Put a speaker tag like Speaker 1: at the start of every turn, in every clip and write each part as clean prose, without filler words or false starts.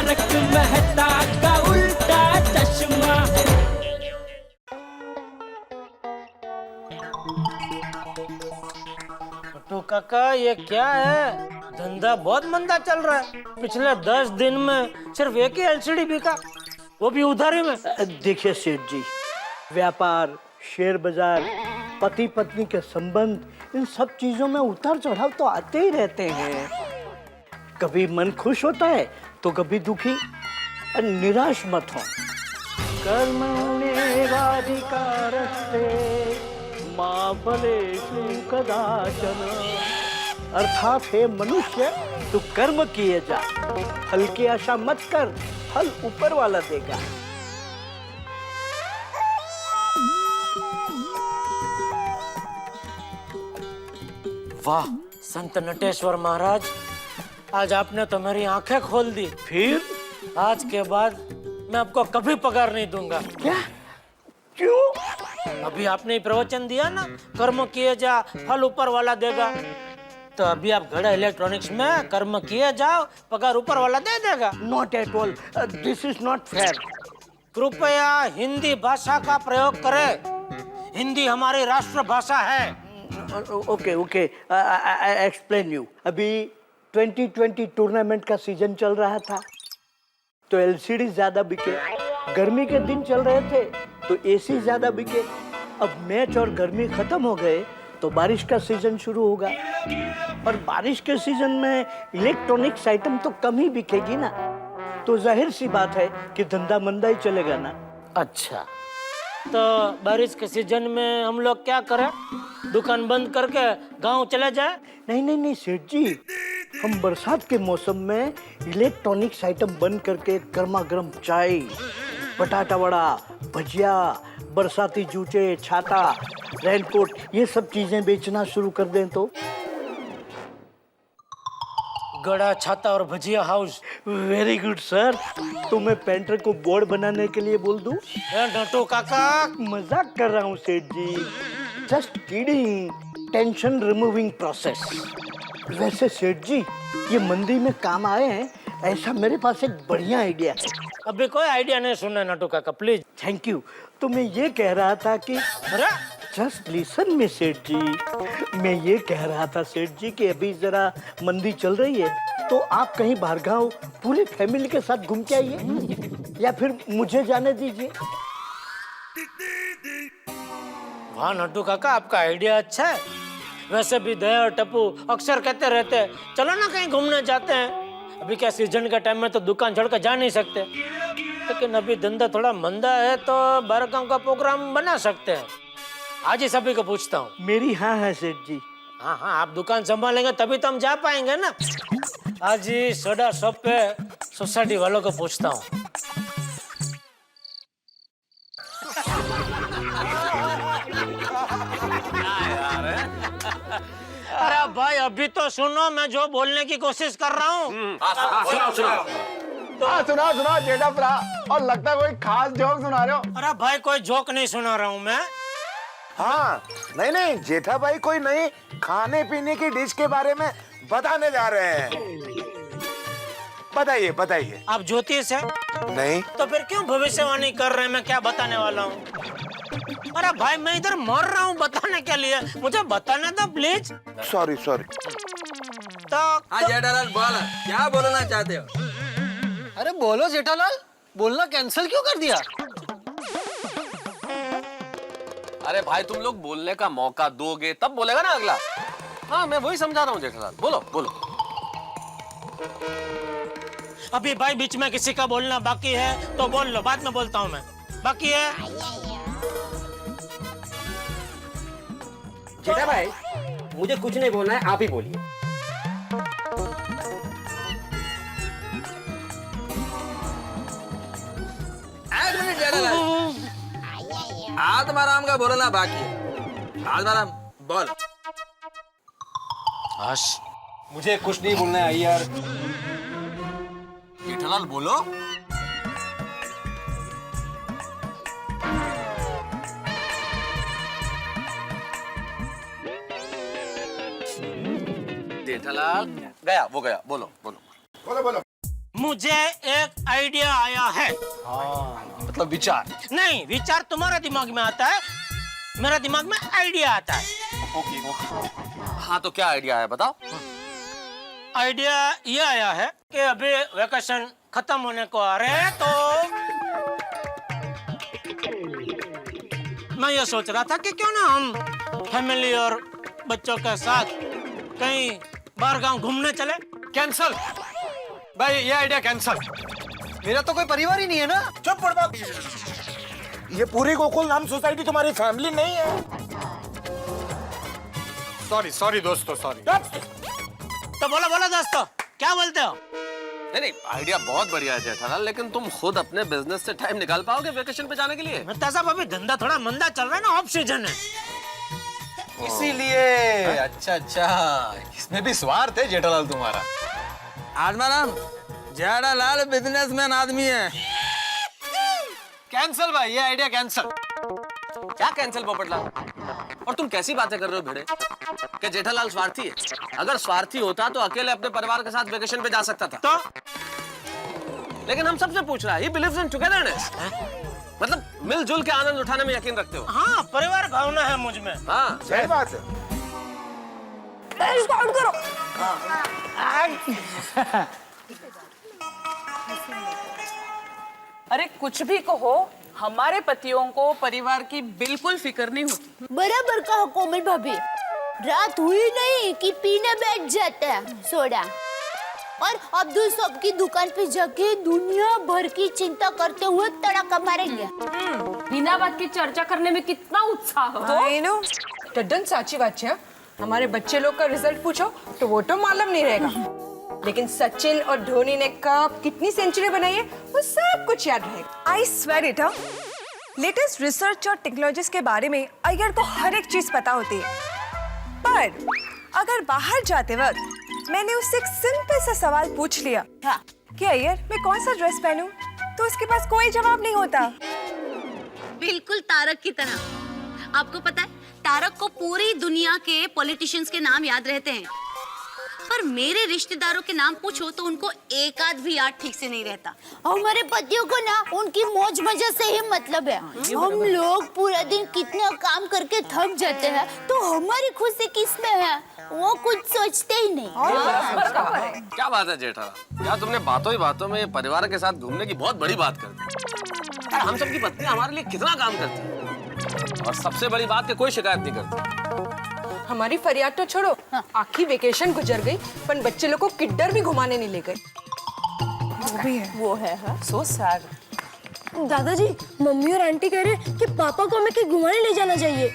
Speaker 1: तारक मेहता का उल्टा चश्मा।
Speaker 2: तो काका ये क्या है? धंधा बहुत मंदा चल रहा है। पिछले 10 दिन में सिर्फ एक ही एलसीडी बिका, वो भी उधारी में।
Speaker 3: देखिए सेठ जी, व्यापार, शेयर बाजार, पति पत्नी के संबंध, इन सब चीजों में उतार चढ़ाव तो आते ही रहते हैं। कभी मन खुश होता है तो कभी दुखी। निराश मत हो। कर्मण्येवाधिकारस्ते मा फलेषु कदाचन। अर्थात हे मनुष्य, तू कर्म किए जा, फल की आशा मत कर, फल ऊपर वाला देगा।
Speaker 2: वाह संत नटेश्वर महाराज, आज आपने तो मेरी आंखें खोल दी।
Speaker 3: फिर
Speaker 2: आज के बाद मैं आपको कभी पगार नहीं दूंगा।
Speaker 3: क्या? क्यों?
Speaker 2: अभी आपने ही प्रवचन दिया ना, कर्म किए जा फल ऊपर वाला देगा। तो अभी आप गड़ा इलेक्ट्रॉनिक्स में कर्म किए जाओ, पगार ऊपर वाला दे देगा।
Speaker 3: Not at all, this is not fair.
Speaker 2: कृपया हिंदी भाषा का प्रयोग करें। हिंदी हमारी राष्ट्र भाषा है।
Speaker 3: Okay okay, I explain you. अभी 2020 टूर्नामेंट का सीजन चल रहा था तो एलसीडी ज्यादा बिके। गर्मी के दिन चल रहे थे तो एसी ज्यादा बिके। अब मैच और गर्मी खत्म हो गए तो बारिश का सीजन शुरू होगा, और बारिश के सीजन में इलेक्ट्रॉनिक्स आइटम तो कम ही बिकेगी ना। तो जाहिर सी बात है कि धंधा मंदा ही चलेगा ना।
Speaker 2: अच्छा, तो बारिश के सीजन में हम लोग क्या करें? दुकान बंद करके गांव चले जाए?
Speaker 3: नहीं नहीं नहीं सेठ जी, हम बरसात के मौसम में इलेक्ट्रॉनिक्स आइटम बंद करके गर्मा गर्म चाय, बटाटा वड़ा, भजिया, बरसाती जूते, छाता, रेनकोट, ये सब चीजें बेचना शुरू कर दें तो।
Speaker 2: गड़ा, छाता और भजिया हाउस।
Speaker 3: Very good sir. तो मैं पेंटर को बोर्ड बनाने के लिए बोल दूं?
Speaker 2: नटू काका,
Speaker 3: मजाक कर रहा हूँ Seth ji, just kidding. Tension removing process. वैसे सेठ जी, ये मंदी में काम आए हैं, ऐसा मेरे पास एक बढ़िया आइडिया है।
Speaker 2: अभी कोई आइडिया नहीं सुना नटू काका, प्लीज।
Speaker 3: Thank you. तो मैं ये कह रहा था कि
Speaker 2: अरे
Speaker 3: जस्ट लिसन मी सेठ जी, मैं ये कह रहा था सेठ जी कि अभी जरा मंदी चल रही है तो आप कहीं बाहर गाँव पूरी फैमिली के साथ घूम के आइए, या फिर मुझे जाने दीजिए।
Speaker 2: वाह नटू काका, आपका आइडिया अच्छा है। वैसे भी दया और टप्पू अक्सर कहते रहते हैं चलो ना कहीं घूमने जाते हैं। अभी क्या सीजन का टाइम में तो दुकान छोड़कर जा नहीं सकते, लेकिन अभी धंधा थोड़ा मंदा है तो बाहर गाँव का प्रोग्राम बना सकते हैं। आज ही सभी को पूछता हूँ।
Speaker 3: मेरी हाँ है सेठ जी।
Speaker 2: हाँ हाँ, आप दुकान संभालेंगे तभी तो हम जा पाएंगे ना। आज ही सोडा शॉप पे सोसाइटी वालों को पूछता हूँ। अरे भाई अभी तो सुनो, मैं जो बोलने की कोशिश कर रहा हूँ।
Speaker 4: सुना जेठा भरा, और लगता है कोई खास जोक सुना रहे हो।
Speaker 2: अरे भाई कोई जोक नहीं सुना रहा हूँ मैं।
Speaker 4: हाँ, नहीं जेठा भाई कोई नई खाने पीने की डिश के बारे में बताने जा रहे हैं। बताइए बताइए।
Speaker 2: आप ज्योतिष है?
Speaker 4: नहीं।
Speaker 2: तो फिर क्यों भविष्यवाणी कर रहे हैं? मैं क्या बताने वाला हूँ? अरे भाई मैं इधर मर रहा हूँ बताने के लिए, मुझे बताने दो प्लीज।
Speaker 4: सॉरी।
Speaker 2: तो
Speaker 5: हाँ जेठालाल बोल, क्या बोलना चाहते हो?
Speaker 6: अरे बोलो जेठालाल, बोलना कैंसिल क्यों कर दिया?
Speaker 5: अरे भाई तुम लोग बोलने का मौका दोगे तब बोलेगा ना अगला। हाँ मैं वही समझा रहा हूँ जेठालाल, बोलो बोलो।
Speaker 2: अभी भाई बीच में किसी का बोलना बाकी है तो बोल लो, बाद में बोलता हूँ मैं। बाकी है
Speaker 7: जेठा भाई, मुझे कुछ नहीं बोलना है, आप ही बोलिए।
Speaker 5: एक मिनट जेठालाल, आत्माराम का बोलना बाकी है। आत्माराम बोल।
Speaker 7: मुझे कुछ नहीं बोलना है यार।
Speaker 5: जेठालाल बोलो। जेठालाल गया, वो गया, बोलो बोलो।
Speaker 2: मुझे एक आइडिया आया है।
Speaker 6: मतलब विचार।
Speaker 2: नहीं, विचार तुम्हारे दिमाग में आता है, मेरा दिमाग में आइडिया आता है।
Speaker 5: हाँ तो क्या आइडिया है बताओ।
Speaker 2: आइडिया ये आया है कि अभी वेकेशन खत्म होने को आ रहे हैं, तो मैं ये सोच रहा था कि क्यों ना हम फैमिली और बच्चों के साथ कहीं बाहर गांव घूमने चले।
Speaker 6: कैंसल भाई, ये आइडिया कैंसल। मेरा तो कोई परिवार ही नहीं है ना।
Speaker 4: चुप पड़ बाप। ये पूरी गोकुल नाम सोसाइटी तुम्हारी फैमिली नहीं है।
Speaker 6: सॉरी दोस्तों, सॉरी।
Speaker 2: तो बोलो बोलो दोस्तों, क्या बोलते हो?
Speaker 5: नहीं, आइडिया बहुत बढ़िया है जेठालाल, लेकिन तुम खुद अपने बिजनेस से टाइम निकाल पाओगे वेकेशन पे जाने के लिए?
Speaker 2: मेहता साहब, अभी धंधा थोड़ा मंदा चल रहा है ना, ऑफ सीजन है।
Speaker 6: इसीलिए। अच्छा, इसमें भी स्वार्थ है जेठालाल तुम्हारा।
Speaker 8: आत्माराम, जेठालाल बिजनेसमैन आदमी है।
Speaker 6: कैंसल भाई, ये आइडिया कैंसल।
Speaker 5: क्या कैंसिल पोपटलाल? और तुम कैसी बातें कर रहे हो भिड़े कि जेठालाल स्वार्थी है? अगर स्वार्थी होता तो अकेले अपने परिवार के साथ वेकेशन पे जा सकता था।
Speaker 2: तो
Speaker 5: लेकिन हम सबसे पूछ रहा है, he believes in togetherness। मतलब मिलजुल के आनंद उठाने में यकीन रखते हो।
Speaker 2: हाँ, परिवार भावना है मुझ में।
Speaker 5: हाँ
Speaker 4: सही बात है।
Speaker 9: अरे कुछ भी कहो, हमारे पतियों को परिवार की बिल्कुल फिक्र नहीं होती।
Speaker 10: बराबर कहा कोमल भाभी, रात हुई नहीं कि पीने बैठ जाते हैं सोडा, और अब्दुल साहब की दुकान पे जाके दुनिया भर की चिंता करते हुए तड़ाका मारेंगे।
Speaker 11: बिना बात की चर्चा करने में कितना उत्साह हो।
Speaker 9: टड्डन साची बात है। हमारे बच्चे लोग का रिजल्ट पूछो तो वो तो मालूम नहीं रहेगा, लेकिन सचिन और धोनी ने कब कितनी सेंचुरी बनाई है वो सब कुछ याद रहेगा।
Speaker 12: I swear it, latest research और टेक्नोलॉजीज के बारे में अय्यर को हर एक चीज पता होती है, पर अगर बाहर जाते वक्त मैंने उससे एक सिंपल सा सवाल पूछ लिया कि अय्यर मैं कौन सा ड्रेस पहनूं, तो उसके पास कोई जवाब नहीं होता।
Speaker 10: बिल्कुल तारक की तरह। आपको पता है, तारक को पूरी दुनिया के पॉलिटिशियंस के नाम याद रहते हैं, पर मेरे रिश्तेदारों के नाम पूछो तो उनको एक आध भी याद ठीक से नहीं रहता। हमारे पतियों को ना उनकी मौज मजा से ही मतलब है। हम लोग पूरा दिन कितना काम करके थक जाते हैं, तो हमारी खुशी किसमें है वो कुछ सोचते ही नहीं।
Speaker 5: क्या बात है जेठालाल, यार तुमने बातों ही बातों में परिवार के साथ घूमने की बहुत बड़ी बात कर दी। यार हम सबकी पत्नी हमारे लिए कितना काम करती है, और सबसे बड़ी बात कि कोई शिकायत नहीं करती।
Speaker 9: हमारी फरियाद तो छोड़ो, आखिरी वेकेशन गुजर गई पर बच्चे लोग को किड्डर भी घुमाने नहीं ले गए।
Speaker 10: वो है
Speaker 9: सो सैड।
Speaker 11: दादाजी, मम्मी और आंटी कह रहे कि पापा को हमें कहीं घुमाने ले जाना चाहिए।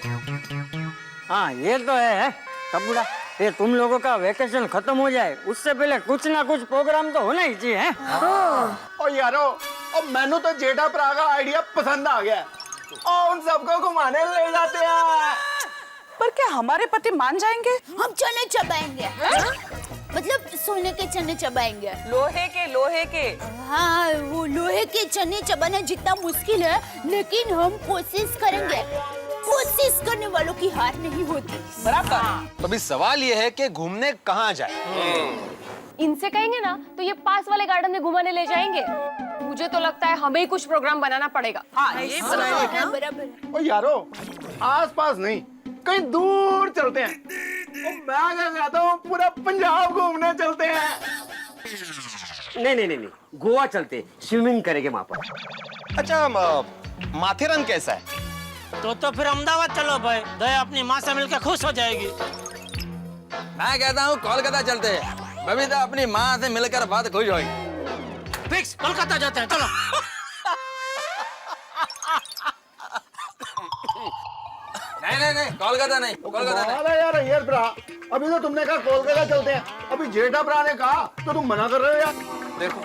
Speaker 8: हाँ ये तो है कबूड़ा, ये तुम लोगों का वेकेशन खत्म हो जाए उससे पहले कुछ ना कुछ प्रोग्राम तो होना ही चाहिए।
Speaker 4: और यारो, अब मैंने तो जेठा भरा का आइडिया पसंद आ गया और उन सबको घुमाने ले जाते हैं।
Speaker 9: पर क्या हमारे पति मान जाएंगे?
Speaker 10: हम चने चबाएंगे। मतलब सोने के चने चबाएंगे।
Speaker 9: लोहे के।
Speaker 10: हाँ, वो लोहे के चने चबाना जितना मुश्किल है, लेकिन हम कोशिश करेंगे। कोशिश करने वालों की हार नहीं होती।
Speaker 6: बराबर। तो अभी सवाल ये है कि घूमने कहाँ जाए?
Speaker 11: इनसे कहेंगे ना तो ये पास वाले गार्डन में घुमाने ले जाएंगे। मुझे तो लगता है हमें ही कुछ प्रोग्राम बनाना पड़ेगा।
Speaker 9: हाँ, ये
Speaker 10: बराबर।
Speaker 4: और यारो, आस पास नहीं, कहीं दूर चलते हैं। मैं कहता हूँ पूरा पंजाब घूमने चलते हैं।
Speaker 8: नहीं, गोवा चलते, स्विमिंग करेंगे वहाँ पर।
Speaker 6: अच्छा, माथेरन कैसा है?
Speaker 2: तो फिर अहमदाबाद चलो भाई, दया अपनी माँ से मिलकर खुश हो जाएगी।
Speaker 8: मैं कहता हूँ कोलकाता चलते हैं, बबीता अपनी माँ से मिलकर बात खुश होगी।
Speaker 2: फिक्स, कोलकाता जाते हैं, चलो।
Speaker 8: नहीं, कोलकाता नहीं।
Speaker 4: अरे यार भरा, अभी तो तुमने कहा कोलकाता चलते हैं, अभी जेठा भरा ने कहा तो तुम मना कर रहे हो यार।
Speaker 6: देखो,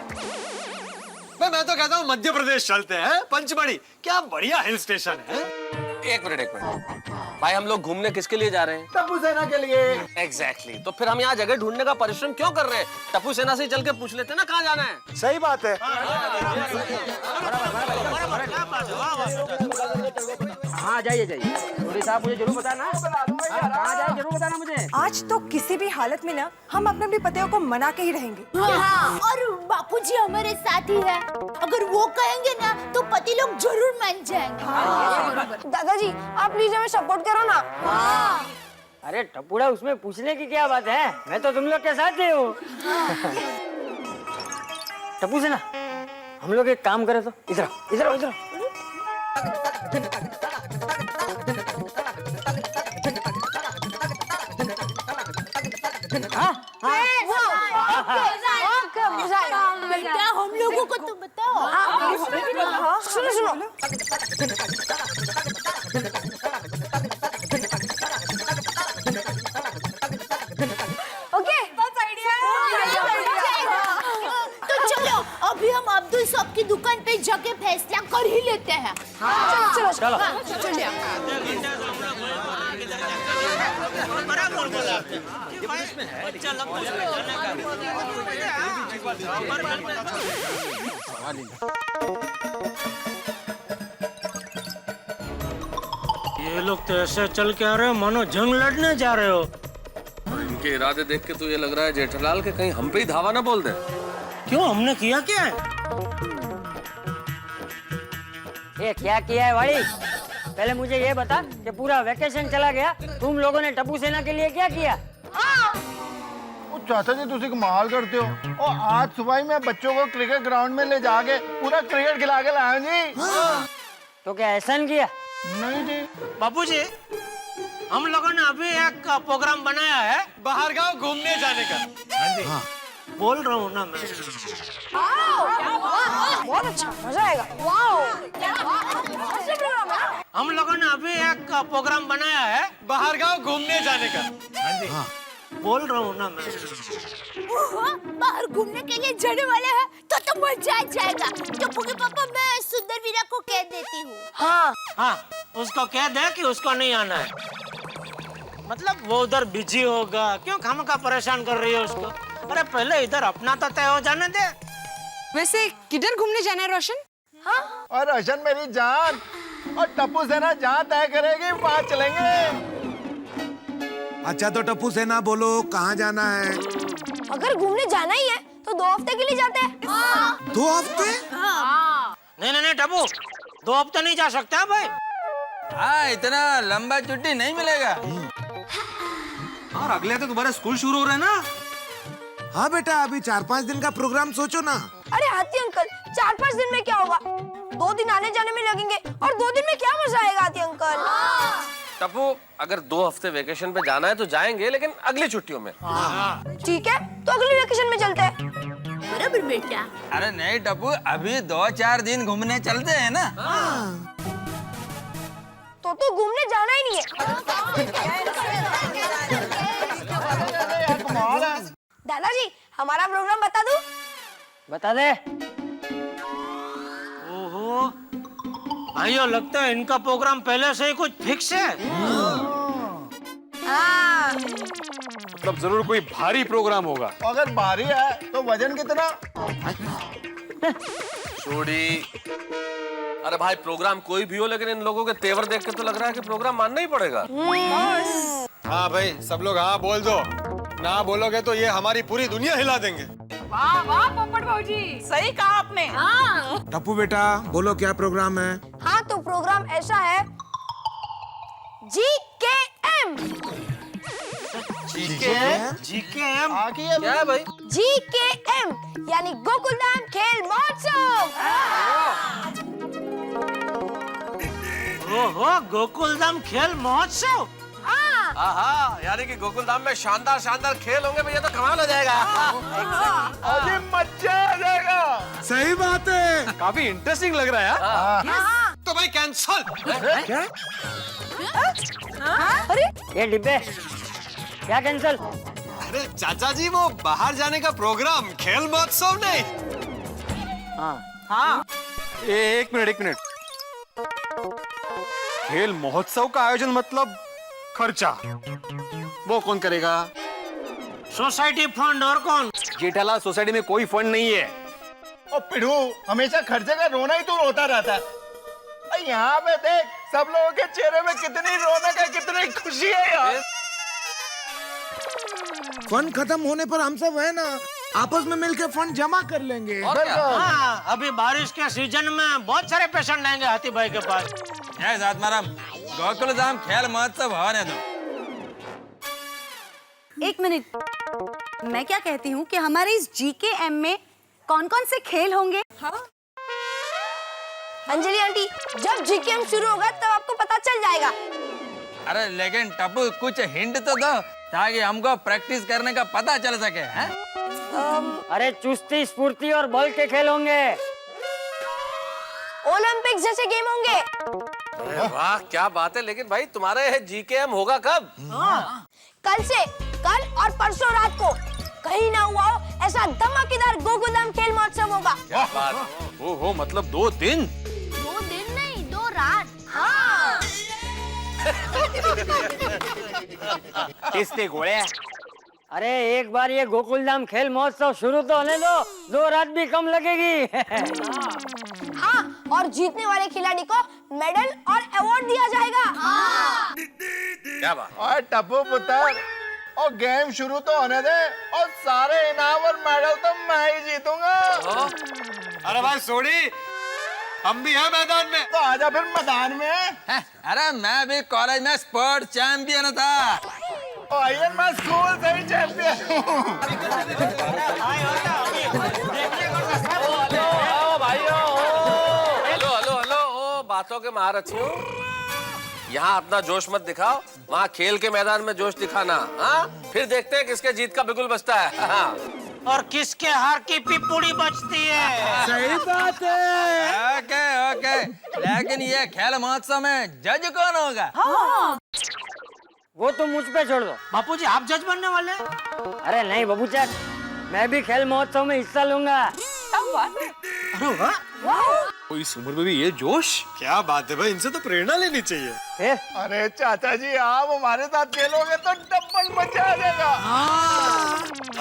Speaker 6: मैं तो कहता हूँ मध्य प्रदेश चलते हैं, पंचमढ़ी, क्या बढ़िया हिल स्टेशन है।
Speaker 5: एक मिनट भाई, हम लोग घूमने किसके लिए जा रहे हैं?
Speaker 4: टप्पू सेना के लिए।
Speaker 5: एग्जैक्टली। तो फिर हम यहाँ जगह ढूंढने का परिश्रम क्यों कर रहे हैं? टप्पू सेना से चल के पूछ लेते ना कहाँ जाना है।
Speaker 4: सही बात है।
Speaker 8: हाँ
Speaker 7: हाँ जाइए जाइए, चौधरी साहब मुझे जरूर बताना। कहाँ जाए जरूर बताना मुझे।
Speaker 12: आज तो किसी भी हालत में ना हम अपने अपने पतियों को मना के ही रहेंगे।
Speaker 10: हाँ, और बापूजी हमारे साथ ही है, अगर वो कहेंगे ना तो पति लोग जरूर मान जाएंगे।
Speaker 11: दादाजी आप प्लीज हमें सपोर्ट करो ना।
Speaker 8: अरे टपुड़ा, उसमें पूछने की क्या बात है, मैं तो तुम लोग के साथ ही हूँ। टप्पू से ना हम लोग एक काम करें तो, इधर आओ, इधर आओ, इधर आओ।
Speaker 10: बेटा हम लोगों को तो बताओ।
Speaker 11: सुनो सुनो,
Speaker 10: ओके बस आइडिया। तो चलो अभी हम अब्दुल साहब की दुकान पे जाके फैसला कर ही लेते हैं।
Speaker 11: चलो चलो
Speaker 2: ये लोग तो ऐसे चल के आ रहे हो मानो जंग लड़ने जा रहे हो।
Speaker 5: इनके इरादे देख के तो ये लग रहा है जेठालाल के कहीं हम पे ही धावा ना बोल दे।
Speaker 2: क्यों, हमने किया क्या है?
Speaker 8: ये क्या किया है वाली? पहले मुझे ये बता कि पूरा वैकेशन चला गया, तुम लोगों ने टप्पू सेना के लिए क्या किया?
Speaker 4: चाचा जी तुसी कमाल करते हो। और आज सुबह ही मैं बच्चों को क्रिकेट ग्राउंड में ले जाके पूरा क्रिकेट खिला के लाया जी।
Speaker 8: तो क्या एहसान किया?
Speaker 4: नहीं जी।
Speaker 2: बापूजी, हम लोगों ने अभी एक प्रोग्राम बनाया है
Speaker 6: बाहर गांव घूमने जाने का।
Speaker 2: हाँ, बोल रहा हूँ ना मैं।
Speaker 11: बहुत अच्छा, मजा आएगा।
Speaker 2: हम लोगों ने अभी एक प्रोग्राम बनाया है
Speaker 6: बाहर गांव घूमने जाने का।
Speaker 2: हाँ, बोल रहा हूँ ना मैं।
Speaker 10: बाहर घूमने के लिए जाने वाले हैं तो मजा आ जाएगा। टप्पू के पापा मैं सुंदर वीरा को कह देती हूँ।
Speaker 2: हाँ हाँ, उसको कह दे कि उसको नहीं आना है। मतलब वो उधर बिजी होगा, क्यों खामखा परेशान कर रही है उसको? अरे पहले इधर अपना तो तय हो जाने दे।
Speaker 9: वैसे किधर घूमने जाना है रोशन?
Speaker 4: और रोशन मेरी जान, और टप्पू सेना जहाँ तय करेगी वहाँ चलेंगे।
Speaker 13: अच्छा तो टप्पू सेना बोलो कहाँ जाना है?
Speaker 11: अगर घूमने जाना ही है तो 2 हफ्ते के लिए जाते हैं।
Speaker 13: 2 हफ्ते?
Speaker 2: नहीं नहीं नहीं टप्पू, 2 हफ्ते नहीं जा सकता भाई।
Speaker 7: हाँ इतना लंबा छुट्टी नहीं मिलेगा। और अगले तो तुम्हारे स्कूल शुरू हो रहे हैं ना।
Speaker 13: हाँ बेटा, अभी 4-5 दिन का प्रोग्राम सोचो ना।
Speaker 11: अरे हाथी अंकल, 4-5 दिन में क्या होगा? 2 दिन आने जाने में लगेंगे और 2 दिन में क्या मजा आएगा हाथी अंकल?
Speaker 5: टप्पू, अगर 2 हफ्ते वेकेशन पे जाना है तो जाएंगे, लेकिन अगली छुट्टियों में।
Speaker 11: ठीक है, तो अगली वेकेशन में चलते हैं।
Speaker 10: बराबर बेटा।
Speaker 7: अरे नहीं टप्पू, अभी 2-4 दिन घूमने चलते हैं ना।
Speaker 11: तो घूमने जाना ही नहीं है। दादाजी हमारा प्रोग्राम बता दूं?
Speaker 8: बता दे।
Speaker 2: ओहो भाइयों, लगता है इनका प्रोग्राम पहले से ही कुछ फिक्स है।
Speaker 6: मतलब जरूर कोई भारी प्रोग्राम होगा।
Speaker 4: अगर भारी है तो वजन कितना?
Speaker 5: छोड़ी। अरे भाई, प्रोग्राम कोई भी हो, लेकिन इन लोगों के तेवर देख के तो लग रहा है कि प्रोग्राम मानना ही पड़ेगा।
Speaker 6: हाँ भाई, सब लोग हाँ बोल दो। ना बोलोगे तो ये हमारी पूरी दुनिया हिला देंगे।
Speaker 9: वाह वाह पोपट भाऊजी, सही कहा आपने।
Speaker 13: टप्पू बेटा बोलो क्या प्रोग्राम है?
Speaker 11: हाँ तो प्रोग्राम ऐसा है, GKM।
Speaker 2: GKM
Speaker 5: क्या है भाई?
Speaker 11: GKM यानी गोकुलधाम खेल महोत्सव।
Speaker 2: ओहो, गोकुलधाम खेल महोत्सव।
Speaker 5: हाँ, यानी कि गोकुलधाम में शानदार शानदार खेल होंगे भैया, तो कमाल हो जाएगा।
Speaker 4: अभी मजा आ जाएगा।
Speaker 13: सही बात है।
Speaker 6: काफी इंटरेस्टिंग लग रहा है। तो भाई कैंसल।
Speaker 13: क्या?
Speaker 11: अरे
Speaker 8: ये डिब्बे क्या कैंसल?
Speaker 6: अरे चाचा जी, वो बाहर जाने का प्रोग्राम खेल महोत्सव नहीं।
Speaker 8: हाँ
Speaker 6: एक मिनट। खेल महोत्सव का आयोजन मतलब खर्चा, वो कौन करेगा?
Speaker 2: Society fund. और कौन?
Speaker 6: जेठालाल सोसाइटी में कोई फंड नहीं है।
Speaker 4: और पिढ़ू हमेशा खर्चे का रोना ही तो रोता रहता है। यहाँ पे देख,
Speaker 6: सब लोगों के चेहरे में कितनी रौनक है, कितनी खुशी है यार।
Speaker 13: फन खत्म होने पर हम सब है ना आपस में मिलकर फंड जमा कर लेंगे।
Speaker 2: हाँ, अभी बारिश के सीजन में बहुत सारे पेशेंट आएंगे हाथी भाई के पास।
Speaker 7: जय आत्माराम, गोकुलधाम खेल महोत्सव होने दो।
Speaker 10: एक मिनट, मैं क्या कहती हूँ कि हमारे इस जीकेएम में कौन कौन से खेल होंगे?
Speaker 12: हाँ अंजलि आंटी, जब जीकेएम शुरू होगा तब आपको पता चल जाएगा।
Speaker 7: अरे लेकिन टप्पू कुछ हिंट तो दो ताकि हमको प्रैक्टिस करने का पता चल सके। हैं?
Speaker 8: अरे चुस्ती स्फूर्ति और बल के खेल होंगे।
Speaker 12: ओलंपिक्स जैसे गेम होंगे।
Speaker 5: अरे वाह क्या बात है। लेकिन भाई तुम्हारे जीकेएम होगा कब?
Speaker 12: कल से, कल और परसों रात को। कहीं ना हुआ हो ऐसा धमाकेदार गोकुलधाम खेल महोत्सव होगा।
Speaker 5: क्या बात हो मतलब 2 दिन?
Speaker 10: 2 दिन नहीं, 2 रात। हाँ।
Speaker 6: किसने गोले?
Speaker 8: अरे एक बार ये गोकुलधाम खेल महोत्सव शुरू तो होने दो, 2 रात भी कम लगेगी।
Speaker 12: हाँ, और जीतने वाले खिलाड़ी को मेडल और अवार्ड दिया जाएगा। हाँ।
Speaker 5: क्या बात।
Speaker 6: और टप्पू पुत्र, और गेम शुरू तो होने दे और सारे इनाम और मेडल तो मैं ही जीतूंगा। अरे भाई सोडी, हम भी हैं मैदान में, तो आजा फिर मैदान में।
Speaker 7: अरे मैं भी कॉलेज में स्पोर्ट चैंपियन था।
Speaker 6: और मैं स्कूल से ही चैंपियन हूँ।
Speaker 5: हेलो, बातों के महारथी हो। यहाँ अपना जोश मत दिखाओ, वहाँ खेल के मैदान में जोश दिखाना। हाँ, फिर देखते हैं किसके जीत का बिगुल बजता है। हाँ।
Speaker 2: और किसके हार की पिपुड़ी बजती है।
Speaker 13: सही बात है।
Speaker 7: ओके ओके, लेकिन ये खेल महोत्सव में जज कौन होगा?
Speaker 8: वो तो मुझ पे छोड़ दो।
Speaker 2: बापूजी आप जज बनने वाले हैं?
Speaker 8: अरे नहीं बाबूचा, मैं भी खेल महोत्सव में हिस्सा लूंगा।
Speaker 6: इस उम्र में भी ये जोश, क्या बात है भाई, इनसे तो प्रेरणा लेनी चाहिए।
Speaker 8: फिर?
Speaker 6: अरे चाचा जी, आप हमारे साथ खेलोगे तो डबल मजा आ जाएगा।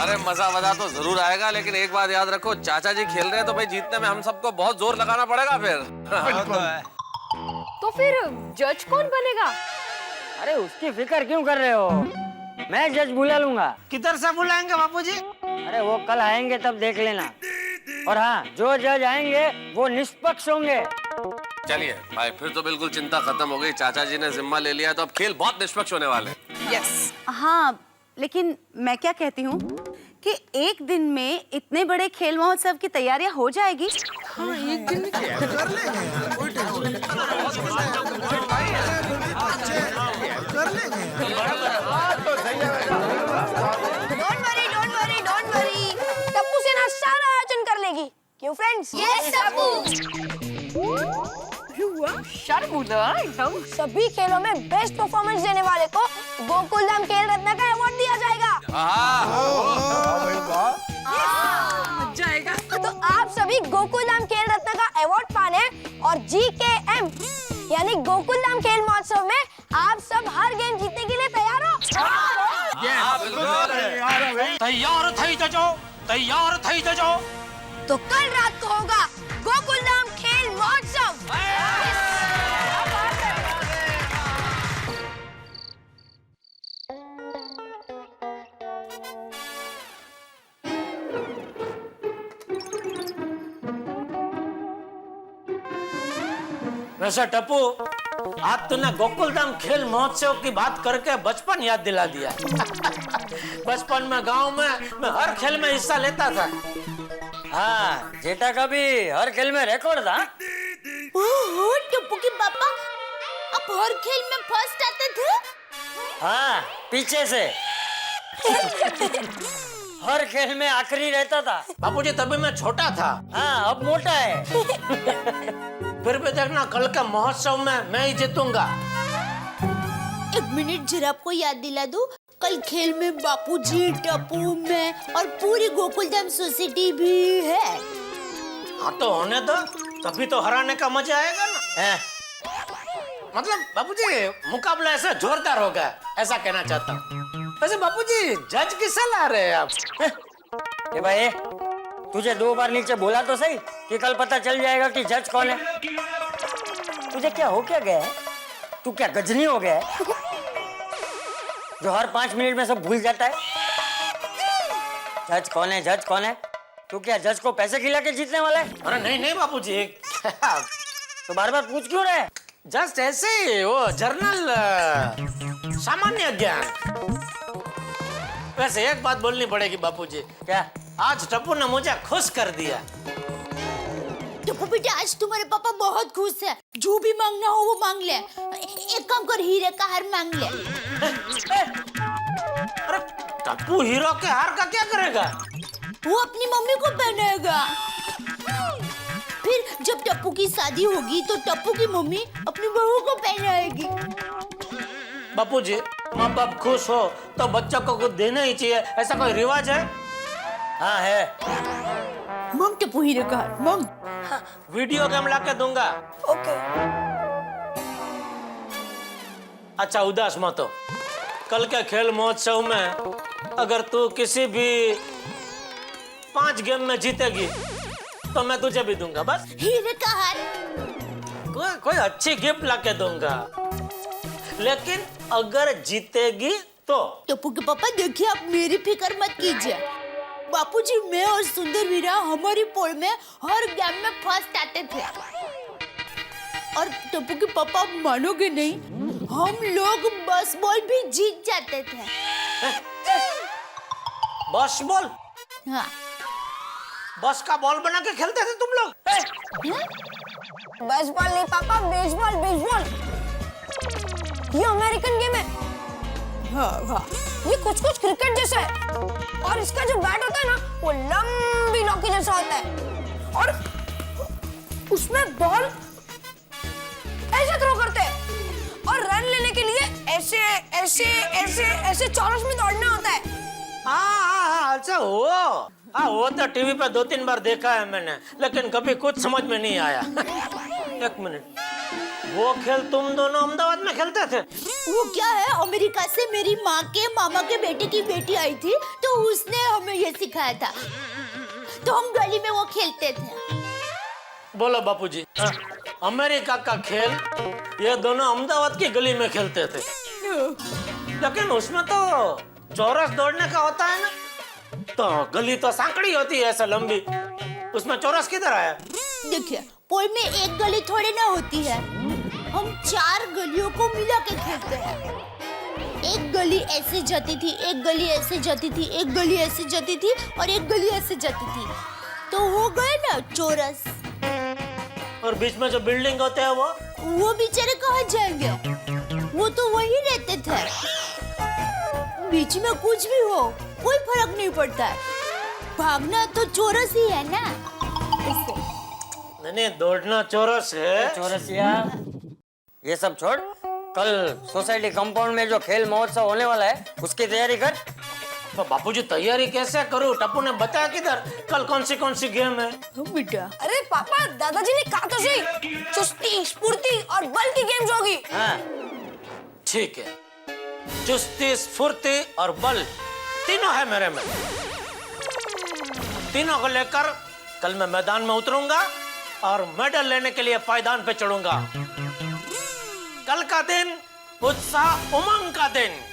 Speaker 5: अरे मजा तो जरूर आएगा, लेकिन एक बात याद रखो, चाचा जी खेल रहे हैं तो भाई जीतने में हम सबको बहुत जोर लगाना पड़ेगा फिर।
Speaker 11: तो फिर जज कौन बनेगा?
Speaker 8: अरे उसकी फिक्र क्यों कर रहे हो, मैं जज बुला लूंगा।
Speaker 2: किधर से बुलाएंगे बापूजी?
Speaker 8: अरे वो कल आएंगे तब देख लेना। और हाँ, जो जज आएंगे वो निष्पक्ष होंगे।
Speaker 5: चलिए भाई, फिर तो बिल्कुल चिंता खत्म हो गई। चाचा जी ने जिम्मा ले लिया तो अब खेल बहुत निष्पक्ष होने वाले हैं।
Speaker 10: यस। हाँ, लेकिन मैं क्या कहती हूँ कि एक दिन में इतने बड़े खेल महोत्सव की तैयारियां हो जाएगी।
Speaker 9: हाँ, एक दिन में
Speaker 13: कर लेंगे, कोई टेंशन नहीं। कर लेंगे।
Speaker 12: डोंट वरी, टप्पू सेना सारा आयोजन कर लेगी। क्यों फ्रेंड्स? यस टप्पू।
Speaker 11: शर्मुंदा एकदम।
Speaker 12: सभी खेलों में बेस्ट परफॉर्मेंस देने वाले को गोकुलधाम खेल रत्न का अवार्ड दिया जाएगा।
Speaker 9: मजा आएगा।
Speaker 12: तो आप सभी गोकुलधाम खेल रत्न का अवार्ड पाने और जीकेएम यानी गोकुलधाम खेल महोत्सव में आप सब हर गेम जीतने के लिए तैयार हो?
Speaker 2: तैयार थई जजो, तैयार थई जजो।
Speaker 12: तो कल रात को होगा गोकुलधाम खेल महोत्सव।
Speaker 2: वैसे टप्पू, आज तूने गोकुलधाम खेल महोत्सव की बात करके बचपन याद दिला दिया। बचपन में गांव में मैं हर खेल में हिस्सा लेता था।
Speaker 8: हाँ, जेठा का भी हर खेल में रिकॉर्ड था।
Speaker 10: ओहो, टप्पू के पापा, आप हर खेल में फर्स्ट आते थे?
Speaker 8: हाँ, पीछे से। हर खेल में आखिरी रहता था।
Speaker 2: बापूजी तभी मैं छोटा था।
Speaker 8: हाँ, अब मोटा है।
Speaker 2: फिर भी देखना, कल का महोत्सव में मैं ही जीतूंगा।
Speaker 10: एक मिनट, जरा आपको याद दिला दूं, कल खेल में बापूजी, टप्पू, मैं और पूरी गोकुलधाम सोसाइटी भी है।
Speaker 2: हाँ तो होने दो, तभी तो हराने का मजा आएगा ना। मतलब बापूजी मुकाबला ऐसा जोरदार होगा, ऐसा कहना चाहता हूँ। वैसे बापूजी जज किसे ला रहे हैं आप?
Speaker 8: ए भाई, तुझे 2 बार नीचे बोला तो सही कि कल पता चल जाएगा कि जज कौन है। तुझे क्या हो क्या गया है? तू क्या गजनी हो गया है जो हर 5 मिनट में सब भूल जाता है? जज कौन है, जज कौन है? तू क्या जज को पैसे खिला के जीतने वाला है?
Speaker 2: अरे नहीं नहीं बापूजी,
Speaker 8: तो बार बार पूछ क्यों रहे?
Speaker 2: जस्ट ऐसे ही, वो जर्नल सामान्य ज्ञान। वैसे एक बात बोलनी पड़ेगी बापूजी।
Speaker 8: क्या?
Speaker 2: आज टप्पू ने मुझे खुश कर दिया।
Speaker 10: टप्पू बेटा, आज तुम्हारे पापा बहुत खुश है। जो भी मांगना हो वो मांग ले। एक काम कर, हीरे का हार मांग ले।
Speaker 2: अरे टप्पू हीरो के हार का क्या करेगा?
Speaker 10: वो अपनी मम्मी को पहनाएगा। फिर जब टप्पू की शादी होगी तो टप्पू की मम्मी अपनी बहू को पहनाएगी।
Speaker 2: बापूजी, माँ बाप खुश हो तो बच्चों को कुछ देना ही चाहिए, ऐसा कोई रिवाज है?
Speaker 8: हाँ है।
Speaker 10: मांग टप्पू हीरे का हार, मांग।
Speaker 2: वीडियो गेम लाके दूंगा।
Speaker 12: ओके।
Speaker 2: अच्छा उदास मत हो। कल के खेल महोत्सव में अगर तू किसी भी 5 गेम में जीतेगी तो मैं तुझे भी दूंगा। बस
Speaker 10: हीरे का हार।
Speaker 2: कोई अच्छी गिफ्ट लाके दूंगा, लेकिन अगर जीतेगी तो।
Speaker 10: टप्पू के पापा देखिए, आप मेरी फिक्र मत कीजिए। बापूजी, मैं और सुंदर वीरा हमारी पोल में हर गेम में फर्स्ट आते थे। और टप्पू के पापा मानोगे नहीं, हम लोग बस बॉल भी जीत जाते थे।
Speaker 2: बस बॉल?
Speaker 10: हाँ।
Speaker 2: बस का बॉल बना के खेलते थे तुम लोग?
Speaker 12: बस बॉल नहीं पापा, बेसबॉल, बेसबॉल। ये अमेरिकन गेम है।
Speaker 10: हाँ हाँ।
Speaker 12: ये कुछ कुछ क्रिकेट जैसा है और इसका जो बैट होता है ना वो लंबी लौकी जैसा होता है और उसमें बॉल ऐसे थ्रो करते हैं और रन लेने के लिए ऐसे ऐसे ऐसे ऐसे चौरस में दौड़ना होता है।
Speaker 2: हाँ, अच्छा वो तो टीवी पे 2-3 बार देखा है मैंने, लेकिन कभी कुछ समझ में नहीं आया। एक मिनट, वो खेल तुम दोनों अहमदाबाद में खेलते थे?
Speaker 10: वो क्या है, अमेरिका से मेरी माँ के मामा के बेटे की बेटी आई थी तो उसने हमें ये सिखाया था, तो हम गली में वो खेलते थे।
Speaker 2: बोलो बापूजी, अमेरिका का खेल ये दोनों अहमदाबाद की गली में खेलते थे, लेकिन उसमें तो चौरस दौड़ने का होता है ना, तो गली तो सांकड़ी होती है ऐसा लंबी, उसमें चौरस किधर आया?
Speaker 10: देखिए, पोल में एक गली थोड़ी ना होती है, हम 4 गलियों को मिला के खेलते हैं। एक गली ऐसे जाती थी, एक गली ऐसे जाती थी, एक गली ऐसे जाती थी और एक गली ऐसे जाती थी, तो हो गए ना चौरस।
Speaker 2: और बीच में जो बिल्डिंग होते हैं वो
Speaker 10: बेचारे कहाँ जाएंगे, वो तो वहीं रहते थे। बीच में कुछ भी हो कोई फर्क नहीं पड़ता है, भागना तो चौरस ही है ना।
Speaker 2: नहीं, दौड़ना चौरस है।
Speaker 8: चौरसिया, ये सब छोड़, कल सोसाइटी कंपाउंड में जो खेल महोत्सव होने वाला है उसकी तैयारी कर।
Speaker 2: तो बापूजी तैयारी कैसे करूं? टप्पू ने बताया किधर कल कौन सी गेम है?
Speaker 10: बेटा,
Speaker 12: अरे पापा, दादाजी ने कहा तो सही, चुस्ती, स्फूर्ति और बल की गेम्स होगी।
Speaker 8: हाँ।
Speaker 2: ठीक है, चुस्ती, स्फूर्ति और बल तीनों है मेरे में। तीनों को लेकर कल मैं मैदान में उतरूंगा और मेडल लेने के लिए पायदान पे चढ़ूंगा। कल का दिन उत्साह उमंग का दिन।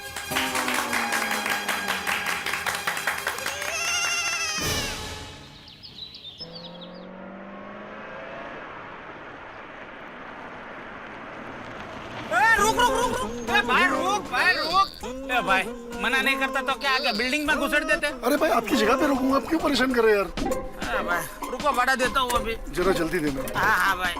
Speaker 6: भाई मना नहीं करता तो क्या आगे बिल्डिंग में घुसड़ देते?
Speaker 13: अरे भाई आपकी जगह पे रुकूंगा, आप क्यों परेशान कर रहे हैं यार?
Speaker 6: अरे भाई रुको, बढ़ा देता हूँ अभी।
Speaker 13: जरा जल्दी देना।
Speaker 6: हाँ हाँ भाई।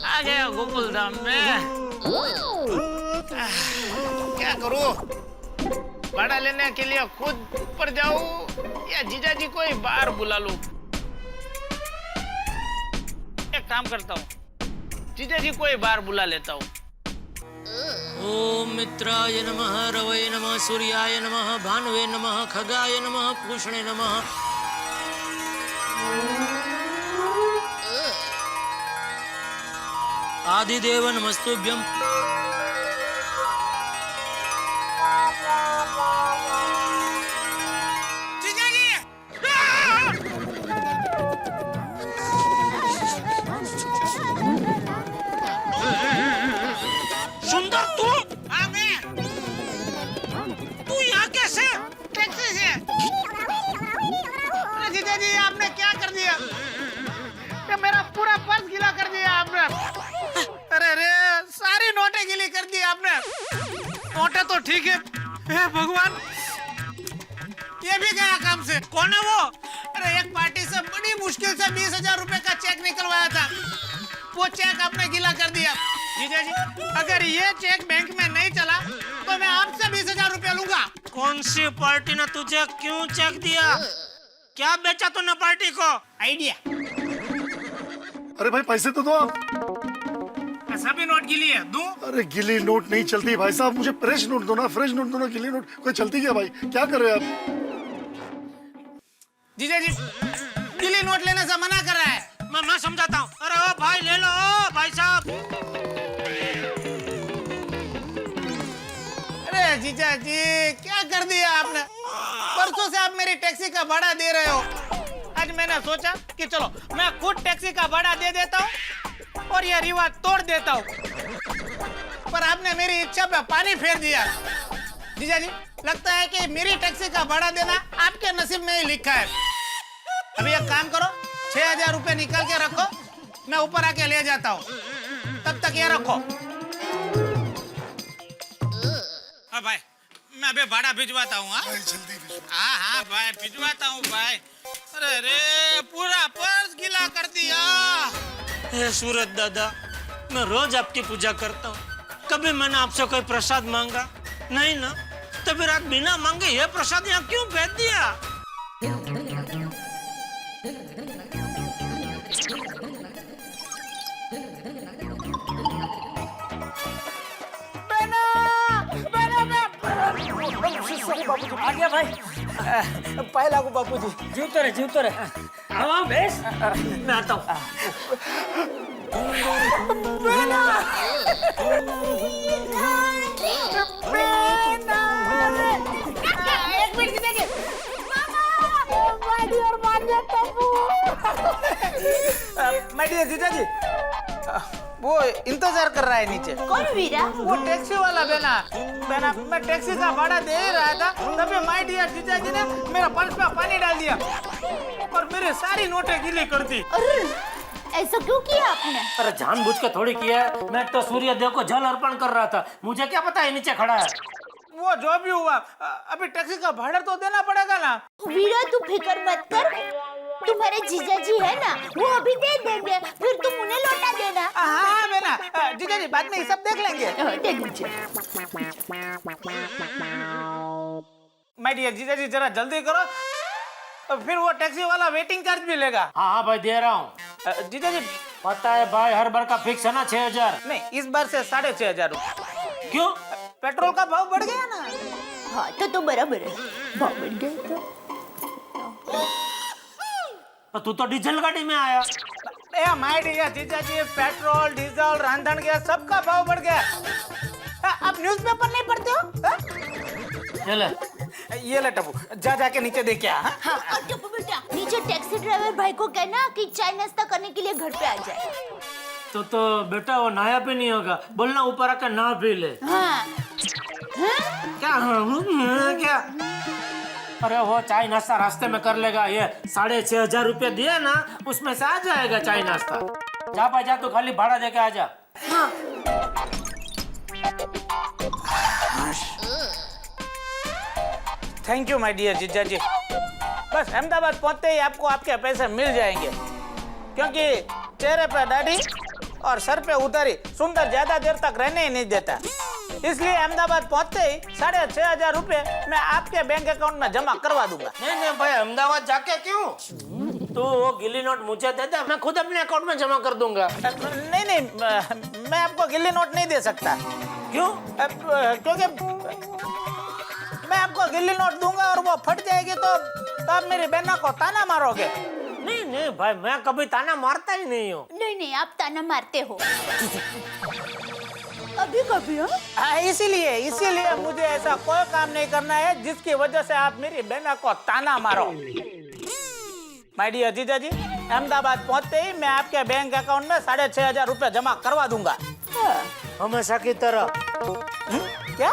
Speaker 6: आ गया गोकुल धाम में। क्या करूँ, भाड़ा लेने के लिए खुद ऊपर जाऊँ या जीजा जी को ही बाहर बुला लूं? एक काम करता हूँ, जीजा जी को ही बाहर बुला लेता हूँ।
Speaker 2: ओम मित्राय नमः, रवये नमः, सूर्याय नमः, भानुवे नमः, खगाय नमः, पूषणे नमः। आदिदेव नमस्तुभ्यं।
Speaker 6: पर्स गीला कर दिया आपने। अरे रे सारी नोटें गीली कर दी आपने। नोटें तो ठीक है, हे भगवान ये भी गया काम से। कौन है वो? अरे एक पार्टी से बड़ी मुश्किल से 20,000 रुपए का चेक निकलवाया था, वो चेक आपने गीला कर दिया। जीजा जी अगर ये चेक बैंक में नहीं चला तो मैं आपसे 20,000 रुपया लूंगा।
Speaker 2: कौन सी पार्टी ने तुझे क्यों चेक दिया? क्या बेचा तूने पार्टी को?
Speaker 6: आइडिया।
Speaker 14: अरे भाई पैसे तो दो आप।
Speaker 6: सभी नोट गीली है, दूं?
Speaker 14: अरे गिली नोट नहीं चलती भाई साहब, मुझे फ्रेश नोट दो ना, फ्रेश नोट दो ना, गिली नोट कोई चलती क्या भाई? क्या कर रहे हैं आप?
Speaker 6: जीजा जी गीली नोट लेने से मना कर रहा है।
Speaker 2: मैं समझाता हूँ। अरे ओ भाई ले लो, ओ भाई साहब।
Speaker 6: अरे जीजा जी क्या कर दिया आपने? परसों से आप मेरी टैक्सी का भाड़ा दे रहे हो। आज मैंने सोचा कि चलो मैं खुद टैक्सी का भाड़ा दे देता हूँ और ये रिवाज तोड़ देता हूँ, पर आपने मेरी इच्छा पे पानी फेर दिया। जीजा जी लगता है कि मेरी टैक्सी का भाड़ा देना आपके नसीब में ही लिखा है। अभी एक काम करो, 6,000 रुपए निकाल के रखो, मैं ऊपर आके ले जाता हूँ, तब तक ये रखो। हाँ भाई मैं अभी भाड़ा भिजवाता हूँ। हाँ हाँ भाई भिजवाता हूँ भाई। अरे रे पूरा पर्स गीला कर दिया।
Speaker 2: हे सूरत दादा, मैं रोज आपकी पूजा करता हूँ, कभी मैंने आपसे कोई प्रसाद मांगा नहीं ना, तो फिर आप बिना मांगे ये प्रसाद यहाँ क्यों भेज दिया?
Speaker 3: आ गया भाई। पाए लागू बापूजी।
Speaker 8: जीवतो रे हाँ बेस
Speaker 2: मैं आता हूँ।
Speaker 10: एक मिनट देखिए।
Speaker 6: माय डियर जीजा जी वो इंतजार कर रहा है नीचे।
Speaker 10: कौन वीरा?
Speaker 6: वो टैक्सी वाला बेना मैं टैक्सी का भाड़ा दे ही रहा था, तभी माय डियर जीजा जी ने मेरा पर्स में पानी डाल दिया और मेरी सारी नोटें गीली कर दी।
Speaker 10: अरे ऐसा क्यों किया आपने?
Speaker 2: अरे जानबूझ के थोड़ी किया है, मैं तो सूर्य देव को जल अर्पण कर रहा था, मुझे क्या पता है नीचे खड़ा है।
Speaker 6: वो जो भी हुआ अभी टैक्सी का भाड़ा तो देना पड़ेगा ना।
Speaker 10: वीरा तू फिक्र मत कर, तुम्हारे जीजा जी है ना वो अभी दे देंगे, फिर तुम उन्हें लौटा देना।
Speaker 6: हाँ बेना जीजा जी बाद में ये सब देख लेंगे।
Speaker 10: देख लीजिए।
Speaker 6: माय डियर जीजा जी जरा जल्दी करो, फिर वो टैक्सी वाला वेटिंग चार्ज भी लेगा।
Speaker 2: हाँ भाई दे रहा हूँ।
Speaker 6: जीजा जी
Speaker 2: पता है भाई हर बार का फिक्स है ना 6,000।
Speaker 6: नहीं इस बार से 6,500 रुपए।
Speaker 2: क्यों?
Speaker 6: पेट्रोल का भाव बढ़ गया ना।
Speaker 10: हाँ तो बराबर है, भाव बढ़ गया
Speaker 2: तो तू तो डीजल गाड़ी में आया।
Speaker 6: माय डियर जीजा जी पेट्रोल डीजल रांधन गैस सबका भाव बढ़ गया। आप न्यूज़पेपर नहीं पढ़ते हो? ये ले टप्पू जा जाके नीचे देख क्या।
Speaker 10: हाँ और टप्पू बेटा नीचे टैक्सी ड्राइवर भाई को कहना कि चाय नाश्ता करने के लिए घर पे आ जाए।
Speaker 2: तो बेटा वो नहाया भी नहीं होगा, बोलना ऊपर आकर नहा पी ले।
Speaker 10: हाँ
Speaker 2: क्या क्या? अरे वो चाय नाश्ता रास्ते में कर लेगा, ये 6,500 रुपए दिए ना उसमें से आ जाएगा चाय नाश्ता। जा भाई जा, तू खाली भाड़ा देके आ जा।
Speaker 10: हाँ
Speaker 6: थैंक यू माय डियर जीजा जी। बस अहमदाबाद पहुंचते ही आपको आपके पैसे मिल जाएंगे, क्योंकि चेहरे पे दाढ़ी और सर पे उतारी सुंदर ज्यादा देर तक रहने ही नहीं देता। इसलिए अहमदाबाद पहुंचते ही 6,500 रुपए मैं आपके बैंक अकाउंट में जमा करवा दूंगा।
Speaker 2: नहीं भाई अहमदाबाद जाके क्यों? तू वो गिल्ली नोट मुझे दे दे, मैं खुद अपने अकाउंट में जमा कर दूंगा।
Speaker 6: नहीं मैं आपको गिल्ली नोट नहीं दे सकता।
Speaker 2: क्यों?
Speaker 6: क्योंकि मैं आपको गिल्ली नोट दूंगा और वो फट जाएगी तो आप मेरी बहना को ताना मारोगे।
Speaker 2: नहीं भाई मैं कभी ताना मारता ही नहीं हूँ।
Speaker 10: नहीं आप ताना मारते हो अभी कभी।
Speaker 6: इसीलिए मुझे ऐसा कोई काम नहीं करना है जिसकी वजह से आप मेरी बहना को ताना मारो। माय डियर जीजा जी अहमदाबाद पहुंचते ही मैं आपके बैंक अकाउंट में 6,500 रुपए जमा करवा दूंगा।
Speaker 2: हमेशा की तरह।
Speaker 6: क्या?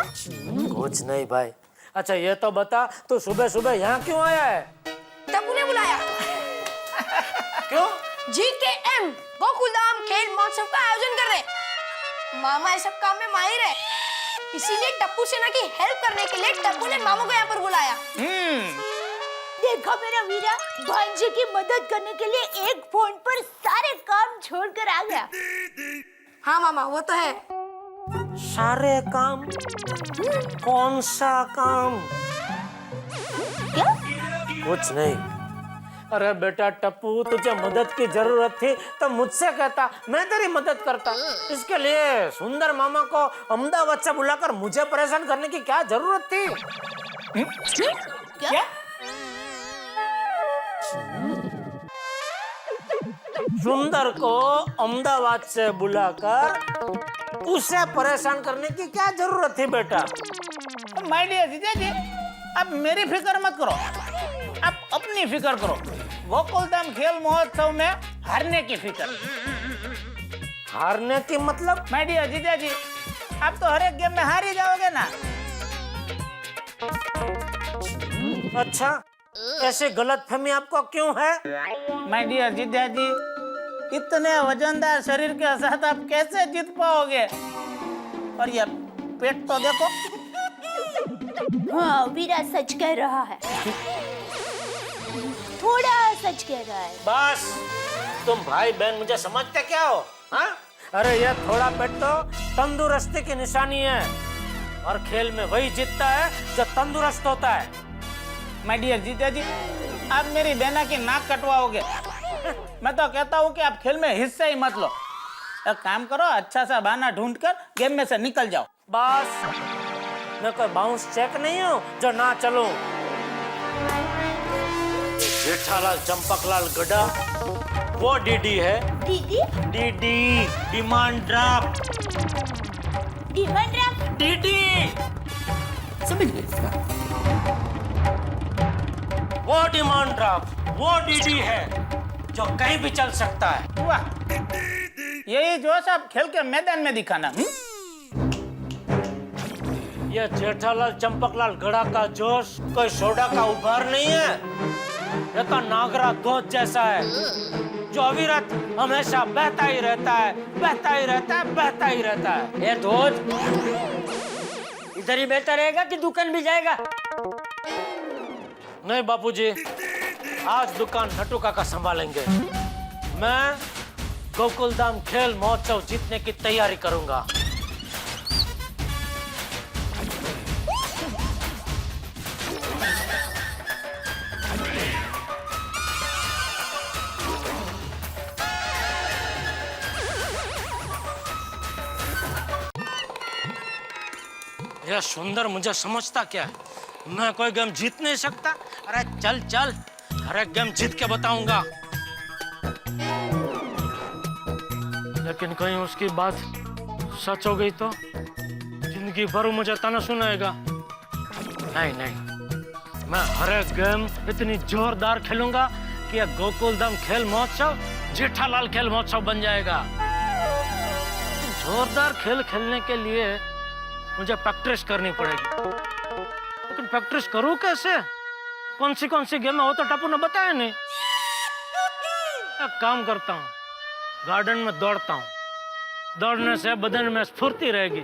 Speaker 2: कुछ नहीं भाई। अच्छा ये तो बता तू सुबह सुबह यहाँ क्यों आया है?
Speaker 9: तब्बू ने बुलाया।
Speaker 2: क्यों?
Speaker 9: जीत के
Speaker 12: मैम, गोकुलधाम खेल महोत्सव का आयोजन कर रहे हैं। मामा इस सब काम में माहिर है, इसीलिए टप्पू सेना की हेल्प करने के लिए टप्पू ने मामू को यहाँ पर बुलाया।
Speaker 10: देखा मेरा वीरा, भांजे की मदद करने के लिए एक फोन पर सारे काम छोड़कर आ गया।
Speaker 12: हाँ मामा, वो तो है।
Speaker 2: सारे काम? कौन सा काम?
Speaker 10: क्या?
Speaker 2: कुछ नहीं। अरे बेटा टप्पू, तुझे मदद की जरूरत थी तो मुझसे कहता, मैं तेरी मदद करता। इसके लिए सुंदर मामा को अहमदाबाद से बुलाकर मुझे परेशान करने की क्या जरूरत थी?
Speaker 10: क्या?
Speaker 2: सुंदर को अहमदाबाद से बुलाकर उसे परेशान करने की क्या जरूरत थी बेटा?
Speaker 8: माय डियर जीजा जी, आप मेरी फिक्र मत करो, आप अपनी फिक्र करो। गोकुलधाम खेल महोत्सव में हारने की फिक्र।
Speaker 2: हारने की मतलब?
Speaker 8: माय डियर जीजा जी, आप तो हर एक गेम में हार ही जाओगे ना।
Speaker 2: अच्छा, ऐसे गलतफहमी आपको क्यों है?
Speaker 8: माय डियर जीजा जी, इतने वजनदार शरीर के साथ आप कैसे जीत पाओगे? और ये पेट तो देखो।
Speaker 10: हाँ, वीरा सच कह रहा है, थोड़ा सच कह रहा है।
Speaker 2: बस, तुम भाई बहन मुझे समझते क्या हो? हाँ? अरे ये थोड़ा पेट तो तंदुरुस्ती की निशानी है, और खेल में वही जीतता है जो तंदुरुस्त होता है।
Speaker 8: माय डियर जीजा जी, आप मेरी बहना की नाक कटवाओगे। मैं तो कहता हूँ कि आप खेल में हिस्सा ही मत लो। एक काम करो, अच्छा सा बहाना ढूंढकर गेम में से निकल जाओ।
Speaker 2: बस, मैं कोई बाउंस चेक नहीं हूँ जो ना चलूं। जेठालाल चंपकलाल गड्ढा वो डीडी है।
Speaker 10: DD?
Speaker 2: DD, demand draft.
Speaker 10: Demand draft?
Speaker 2: DD, समझ गए? वो डिमांड ड्राफ्ट वो डीडी है जो कहीं भी चल सकता है।
Speaker 8: वाह, यही जोश आप खेल के मैदान में दिखाना।
Speaker 2: ये जेठालाल चंपकलाल गड़ा का जोश कोई सोडा का उपहार नहीं है, ये तो नागरा दूध जैसा है जो अविरत हमेशा बहता ही रहता है, बहता ही रहता है, बहता ही रहता है।
Speaker 8: ये दूध
Speaker 2: इधर ही बहता रहेगा कि दुकान भी जाएगा? नहीं बापूजी, आज दुकान नट्टू काका संभालेंगे। मैं गोकुलधाम खेल महोत्सव जीतने की तैयारी करूंगा। यह सुंदर मुझे समझता क्या है? मैं कोई गेम जीत नहीं सकता? अरे चल चल, हर एक गेम जीत के बताऊंगा। लेकिन कहीं उसकी बात सच हो गई तो जिंदगी भर मुझे ताना सुनाएगा। नहीं नहीं, मैं हर एक गेम इतनी जोरदार खेलूंगा कि यह गोकुलधाम खेल महोत्सव जेठालाल खेल महोत्सव बन जाएगा। जोरदार खेल खेलने के लिए मुझे प्रैक्टिस करनी पड़ेगी, लेकिन प्रैक्टिस करूं कैसे? कौन सी गेम है वो तो टप्पू ने बताया नहीं। एक काम करता हूँ, गार्डन में दौड़ता हूँ। दौड़ने से बदन में स्फूर्ति रहेगी,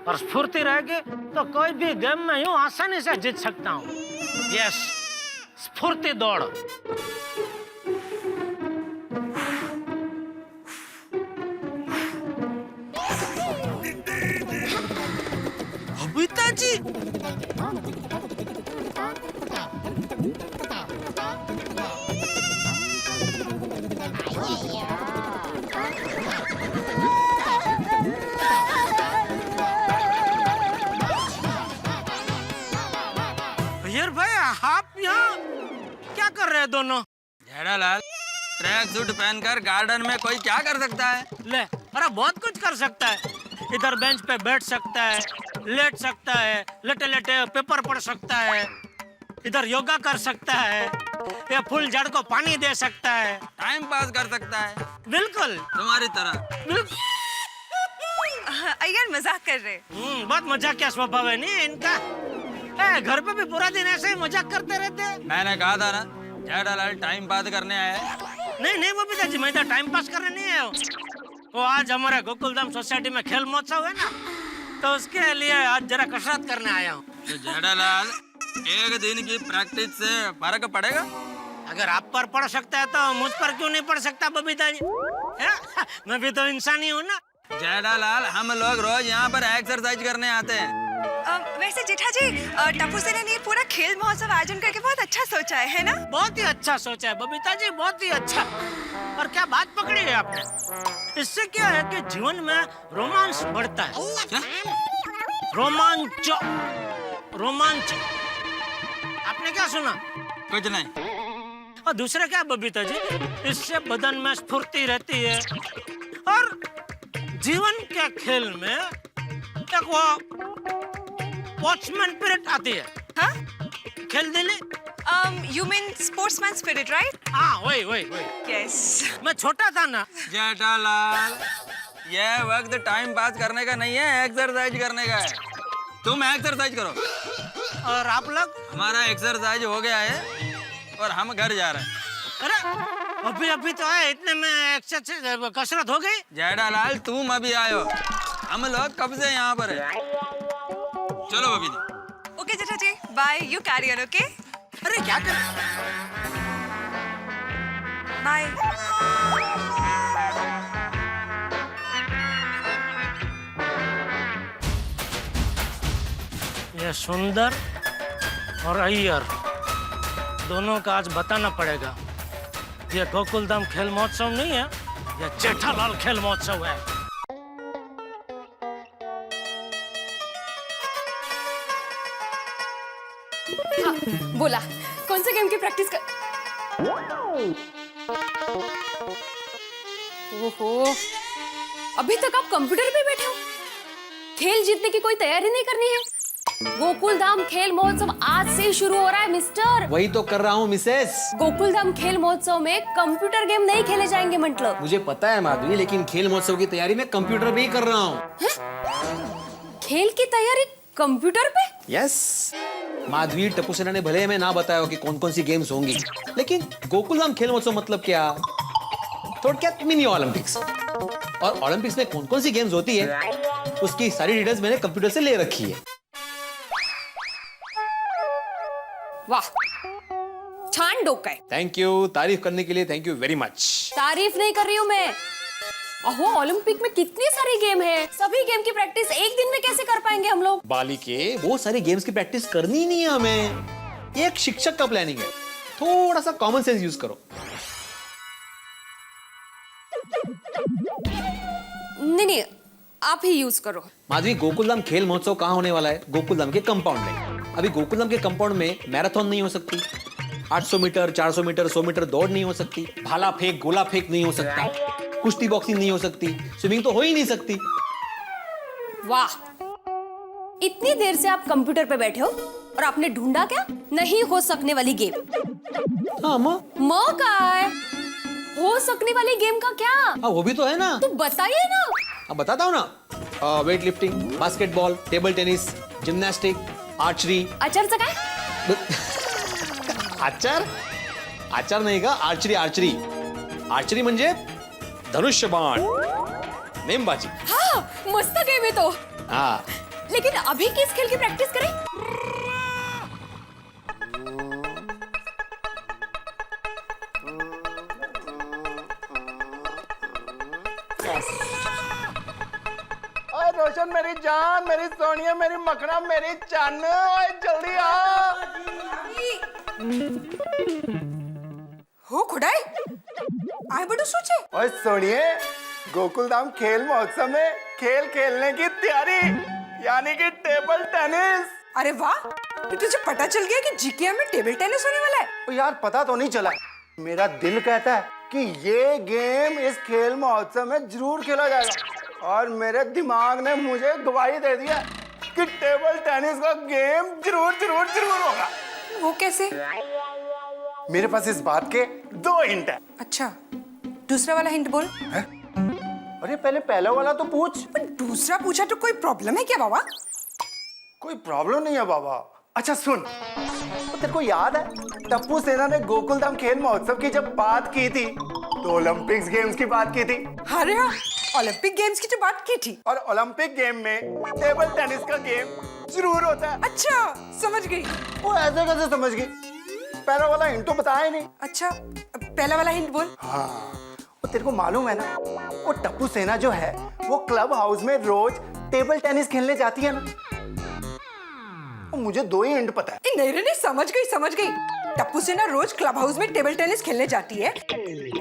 Speaker 2: और स्फूर्ति रहेगी तो कोई भी गेम में यूं आसानी से जीत सकता हूँ। यस, स्फूर्ति दौड़।
Speaker 13: पिताजी,
Speaker 2: यार भाई, आप यहाँ क्या कर रहे हैं दोनों?
Speaker 7: जेठालाल, ट्रैक सूट पहनकर गार्डन में कोई क्या कर सकता है?
Speaker 2: ले, अरे बहुत कुछ कर सकता है। इधर बेंच पे बैठ सकता है, लेट सकता है, लेटे लेटे पेपर पढ़ सकता है, इधर योगा कर सकता है, या फूल झाड़ को पानी दे सकता है,
Speaker 7: टाइम पास कर सकता है।
Speaker 2: बिल्कुल
Speaker 7: तुम्हारी तरह।
Speaker 2: बिल्कुल।
Speaker 12: अय्यर मजाक कर रहे।
Speaker 2: बहुत मजाकिया स्वभाव है नहीं इनका। घर पे भी पूरा दिन ऐसे ही मजाक करते रहते हैं।
Speaker 7: मैंने कहा था ना, जेठालाल टाइम पास करने आया है।
Speaker 2: नहीं बबीता जी, मैं तो टाइम पास करने नहीं आया हूँ। वो आज हमारे गोकुलधाम सोसाइटी में खेल महोत्सव है ना, तो उसके लिए आज जरा कसरत करने आया हूँ।
Speaker 7: तो जेठालाल, एक दिन की प्रैक्टिस से फर्क पड़ेगा?
Speaker 2: अगर आप पर पड़ सकता है तो मुझ पर क्यों नहीं पड़ सकता बबीता जी? मैं भी तो इंसान ही हूँ ना।
Speaker 7: जेठालाल, हम लोग रोज यहाँ पर एक्सरसाइज करने आते हैं।
Speaker 12: वैसे जेठा जी, टप्पू सेना ने पूरा खेल महोत्सव आयोजन करके बहुत अच्छा सोचा है ना?
Speaker 2: बहुत ही अच्छा सोचा है बबीता जी, बहुत ही अच्छा। और क्या बात पकड़ी है आपने? इससे क्या है कि जीवन में रोमांस बढ़ता है। रोमांच, रोमांच। आपने क्या सुना?
Speaker 7: कुछ नहीं।
Speaker 2: और दूसरा क्या बबीता जी, इससे बदन में स्फूर्ति रहती है और जीवन के खेल में एक वो वॉचमैन स्पिरिट आती है।
Speaker 12: हाँ?
Speaker 2: खेल दिली?
Speaker 12: You mean sportsman spirit, right?
Speaker 2: हाँ, वही।
Speaker 12: Yes.
Speaker 2: मैं छोटा था ना।
Speaker 7: जेठालाल, यह वक्त टाइम पास करने का नहीं है, एक्सरसाइज करने का है। तुम एक्सरसाइज करो।
Speaker 2: और आप लोग?
Speaker 7: हमारा एक्सरसाइज हो गया है और हम घर जा रहे हैं।
Speaker 2: अरे अभी तो है, इतने में एक्सरसाइज कसरत हो गई।
Speaker 7: जेठालाल, तुम अभी आयो, हम लोग कब से यहाँ पर है। चलो Babi ji.
Speaker 12: Okay Jetha ji, bye, you carry on, okay?
Speaker 2: अरे क्या कर?
Speaker 12: बाय।
Speaker 2: ये सुंदर और अय्यर दोनों का आज बताना पड़ेगा। ये गोकुलधाम खेल महोत्सव नहीं है, ये जेठालाल खेल महोत्सव है।
Speaker 11: हाँ, बोला कौन से गेम की प्रैक्टिस कर? ओहो, अभी तक आप कंप्यूटर पे बैठे हो? खेल जीतने की कोई तैयारी नहीं करनी है? गोकुलधाम खेल महोत्सव आज से ही शुरू हो रहा है मिस्टर।
Speaker 15: वही तो कर रहा हूँ मिसेस।
Speaker 11: गोकुलधाम खेल महोत्सव में कंप्यूटर गेम नहीं खेले जाएंगे मतलब।
Speaker 15: मुझे पता है माधवी, लेकिन खेल महोत्सव की तैयारी मैं कंप्यूटर पे ही कर रहा हूँ।
Speaker 11: खेल की तैयारी कंप्यूटर पे?
Speaker 15: यस माधवी, टप्पू सेना ने भले हमें ना बताया हो कि कौन कौन सी गेम्स होंगी, लेकिन गोकुलधाम खेल महोत्सव मतलब क्या? थोड़ा मिनी ओलंपिक्स। और ओलंपिक्स में कौन कौन सी गेम्स होती है उसकी सारी डिटेल्स मैंने कंप्यूटर से ले रखी है।
Speaker 11: वाह, छान डोका है।
Speaker 15: थैंक यू, तारीफ करने के लिए थैंक यू वेरी मच।
Speaker 11: तारीफ नहीं कर रही हूँ मैं। अहो, ओलंपिक में कितनी सारी गेम है, सभी गेम की प्रैक्टिस एक दिन में कैसे कर पाएंगे हम लोग?
Speaker 15: बालिके, वो सारी गेम्स की प्रैक्टिस करनी नहीं है हमें। ये एक शिक्षक का प्लानिंग है, थोड़ा सा कॉमन सेंस यूज करो।
Speaker 11: नहीं, आप ही यूज करो।
Speaker 15: माधवी, गोकुलधाम खेल महोत्सव कहाँ होने वाला है? गोकुलधाम के कंपाउंड में। अभी गोकुलधाम के कंपाउंड में मैराथन नहीं हो सकती, 800 मीटर, 400 मीटर, 100 मीटर दौड़ नहीं हो सकती, भाला फेंक, गोला फेंक नहीं हो सकता, कुश्ती बॉक्सिंग नहीं हो सकती, स्विमिंग तो हो ही नहीं सकती।
Speaker 11: वाह, इतनी देर से आप कंप्यूटर पे बैठे हो और आपने ढूंढा क्या नहीं हो सकने वाली गेम?
Speaker 15: हाँ
Speaker 11: माँ का है हो सकने वाली गेम का क्या?
Speaker 15: हाँ, वो भी तो है ना।
Speaker 11: तो बताइए ना।
Speaker 15: अब बताता हूँ ना। Weight lifting, basketball, table tennis, gymnastic, archery.
Speaker 11: आचार सकाय?
Speaker 15: आचार? आचार नहीं का, आर्चरी। आर्चरी म्हणजे धनुष्य बाण, नेमबाजी।
Speaker 11: हाँ, मस्त गेम है तो।
Speaker 15: हाँ,
Speaker 11: लेकिन अभी किस खेल की प्रैक्टिस करें?
Speaker 6: रोशन, मेरी जान, मेरी सोनिया, मेरी मखना, मेरी चान, ओए जल्दी आ।
Speaker 9: हो खुदाई, आए बड़ो सोचे।
Speaker 6: ओए सोनिए, गोकुलधाम खेल महोत्सव में खेल खेलने की तैयारी, यानी कि टेबल टेनिस।
Speaker 9: अरे वाह, तो तुझे पता चल गया कि जीकेएम में टेबल टेनिस होने वाला है?
Speaker 6: ओ यार, पता तो नहीं चला। मेरा दिल कहता है कि ये गेम इस खेल महोत्सव में जरूर खेला जाएगा, और मेरे दिमाग ने मुझे गवाही दे दिया कि टेबल टेनिस का गेम जरूर होगा।
Speaker 9: वो कैसे?
Speaker 6: मेरे पास इस बात के 2 हिंट है।
Speaker 9: अच्छा, दूसरा वाला हिंट बोल।
Speaker 6: है? अरे पहले पहला वाला तो पूछ।
Speaker 9: पर दूसरा पूछा तो कोई प्रॉब्लम है क्या बाबा?
Speaker 6: कोई प्रॉब्लम नहीं है बाबा। अच्छा सुन, तो तेरे को याद है टप्पू सेना ने गोकुलधाम खेल महोत्सव की जब बात की थी तो ओलंपिक्स गेम्स की बात की थी।
Speaker 9: अरे हाँ, ओलंपिक गेम्स की तो बात की थी।
Speaker 6: और ओलंपिक गेम में टेबल टेनिस का गेम जरूर होता है।
Speaker 9: अच्छा, समझ गई।
Speaker 6: वो ऐसे कैसे समझ गई? पहला वाला हिंट तो बताया ही नहीं।
Speaker 9: अच्छा, पहला वाला हिंट बोल।
Speaker 6: हाँ, वो तेरे को मालूम है ना, वो टप्पू सेना जो है वो क्लब हाउस में रोज टेबल टेनिस खेलने जाती है ना। मुझे 2 ही हिंट पता है।
Speaker 9: नहीं रे, समझ गई। टप्पू सेना रोज क्लब हाउस में टेबल टेनिस खेलने जाती है,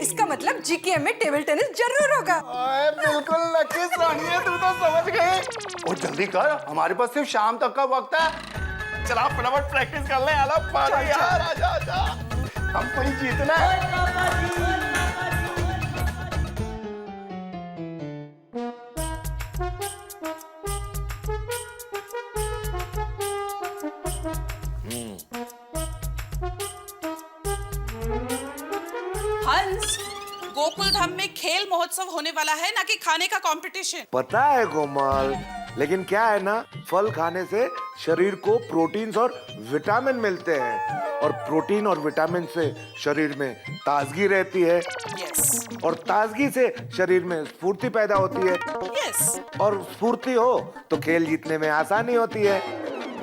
Speaker 9: इसका मतलब जीकेएम में टेबल टेनिस जरूर होगा।
Speaker 6: बिल्कुल लकी सोनिया, तू तो समझ गई। और जल्दी कर, हमारे पास सिर्फ शाम तक का वक्त है। चला फटाफट प्रैक्टिस कर ले। यार आजा, हमको ही जीतना है।
Speaker 16: हंस, गोकुल धाम में खेल महोत्सव होने वाला है, ना कि खाने का कंपटीशन।
Speaker 4: पता है कोमल, लेकिन क्या है ना, फल खाने से शरीर को प्रोटीन्स और विटामिन मिलते हैं, और प्रोटीन और विटामिन से शरीर में ताजगी रहती है।
Speaker 16: यस।
Speaker 4: और ताजगी से शरीर में स्फूर्ति पैदा होती है।
Speaker 16: यस।
Speaker 4: और स्फूर्ति हो तो खेल जीतने में आसानी होती है।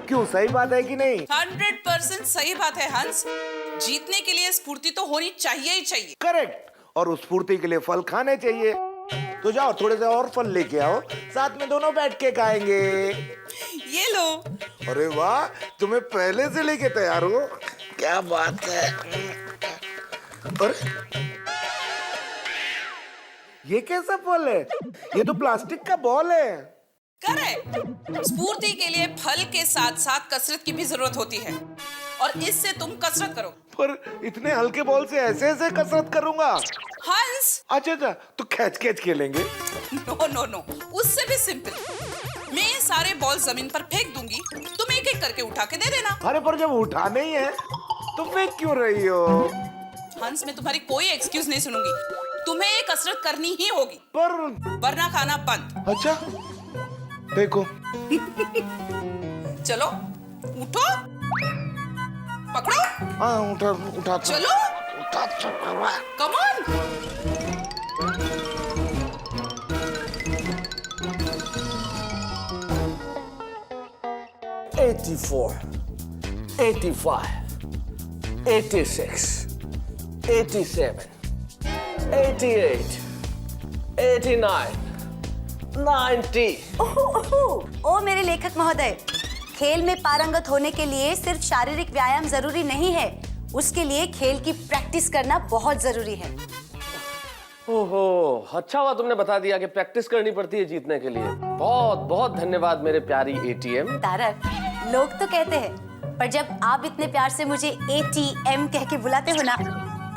Speaker 4: क्यों, सही बात है कि नहीं?
Speaker 16: 100% सही बात है हंस। जीतने के लिए स्फूर्ति तो होनी चाहिए ही चाहिए।
Speaker 4: करेक्ट। और उस स्फूर्ति के लिए फल खाने चाहिए। तो जाओ थोड़े से और फल लेके आओ, साथ में दोनों बैठ के खाएंगे।
Speaker 16: ये लो।
Speaker 4: अरे वाह, तुम्हें पहले से लेके तैयार हो, क्या बात है। और ये कैसा फल है? ये तो प्लास्टिक का बॉल है।
Speaker 16: करेक्ट। स्फूर्ति के लिए फल के साथ साथ कसरत की भी जरूरत होती है, और इससे तुम कसरत करो।
Speaker 4: पर इतने हल्के बॉल से ऐसे ऐसे कसरत करूंगा?
Speaker 16: हंस।
Speaker 4: अच्छा, तो कैच खेलेंगे।
Speaker 16: नो, उससे भी सिंपल। मैं ये सारे बॉल जमीन पर फेंक दूंगी, तुम एक एक करके उठा के दे देना।
Speaker 4: अरे पर जब उठाने ही है तो फेंक क्यों रही हो?
Speaker 16: हंस, मैं तुम्हारी कोई एक्सक्यूज नहीं सुनूंगी, तुम्हें ये कसरत करनी ही होगी,
Speaker 4: पर
Speaker 16: वरना खाना बंद।
Speaker 4: अच्छा, देखो।
Speaker 16: चलो उठो, पकड़ो।
Speaker 4: हाँ, उठा।
Speaker 16: चलो, कम ऑन।
Speaker 3: 84, 85, 86, 87, 88, 89, 90।
Speaker 10: ओ मेरे लेखक महोदय, खेल में पारंगत होने के लिए सिर्फ शारीरिक व्यायाम जरूरी नहीं है, उसके लिए खेल की प्रैक्टिस करना बहुत जरूरी है।
Speaker 5: ओहो, अच्छा हुआ तुमने बता दिया कि प्रैक्टिस करनी पड़ती है जीतने के लिए। बहुत बहुत धन्यवाद मेरे प्यारी एटीएम।
Speaker 10: तारक, लोग तो कहते हैं, पर जब आप इतने प्यार से मुझे एटीएम कह के बुलाते हो ना,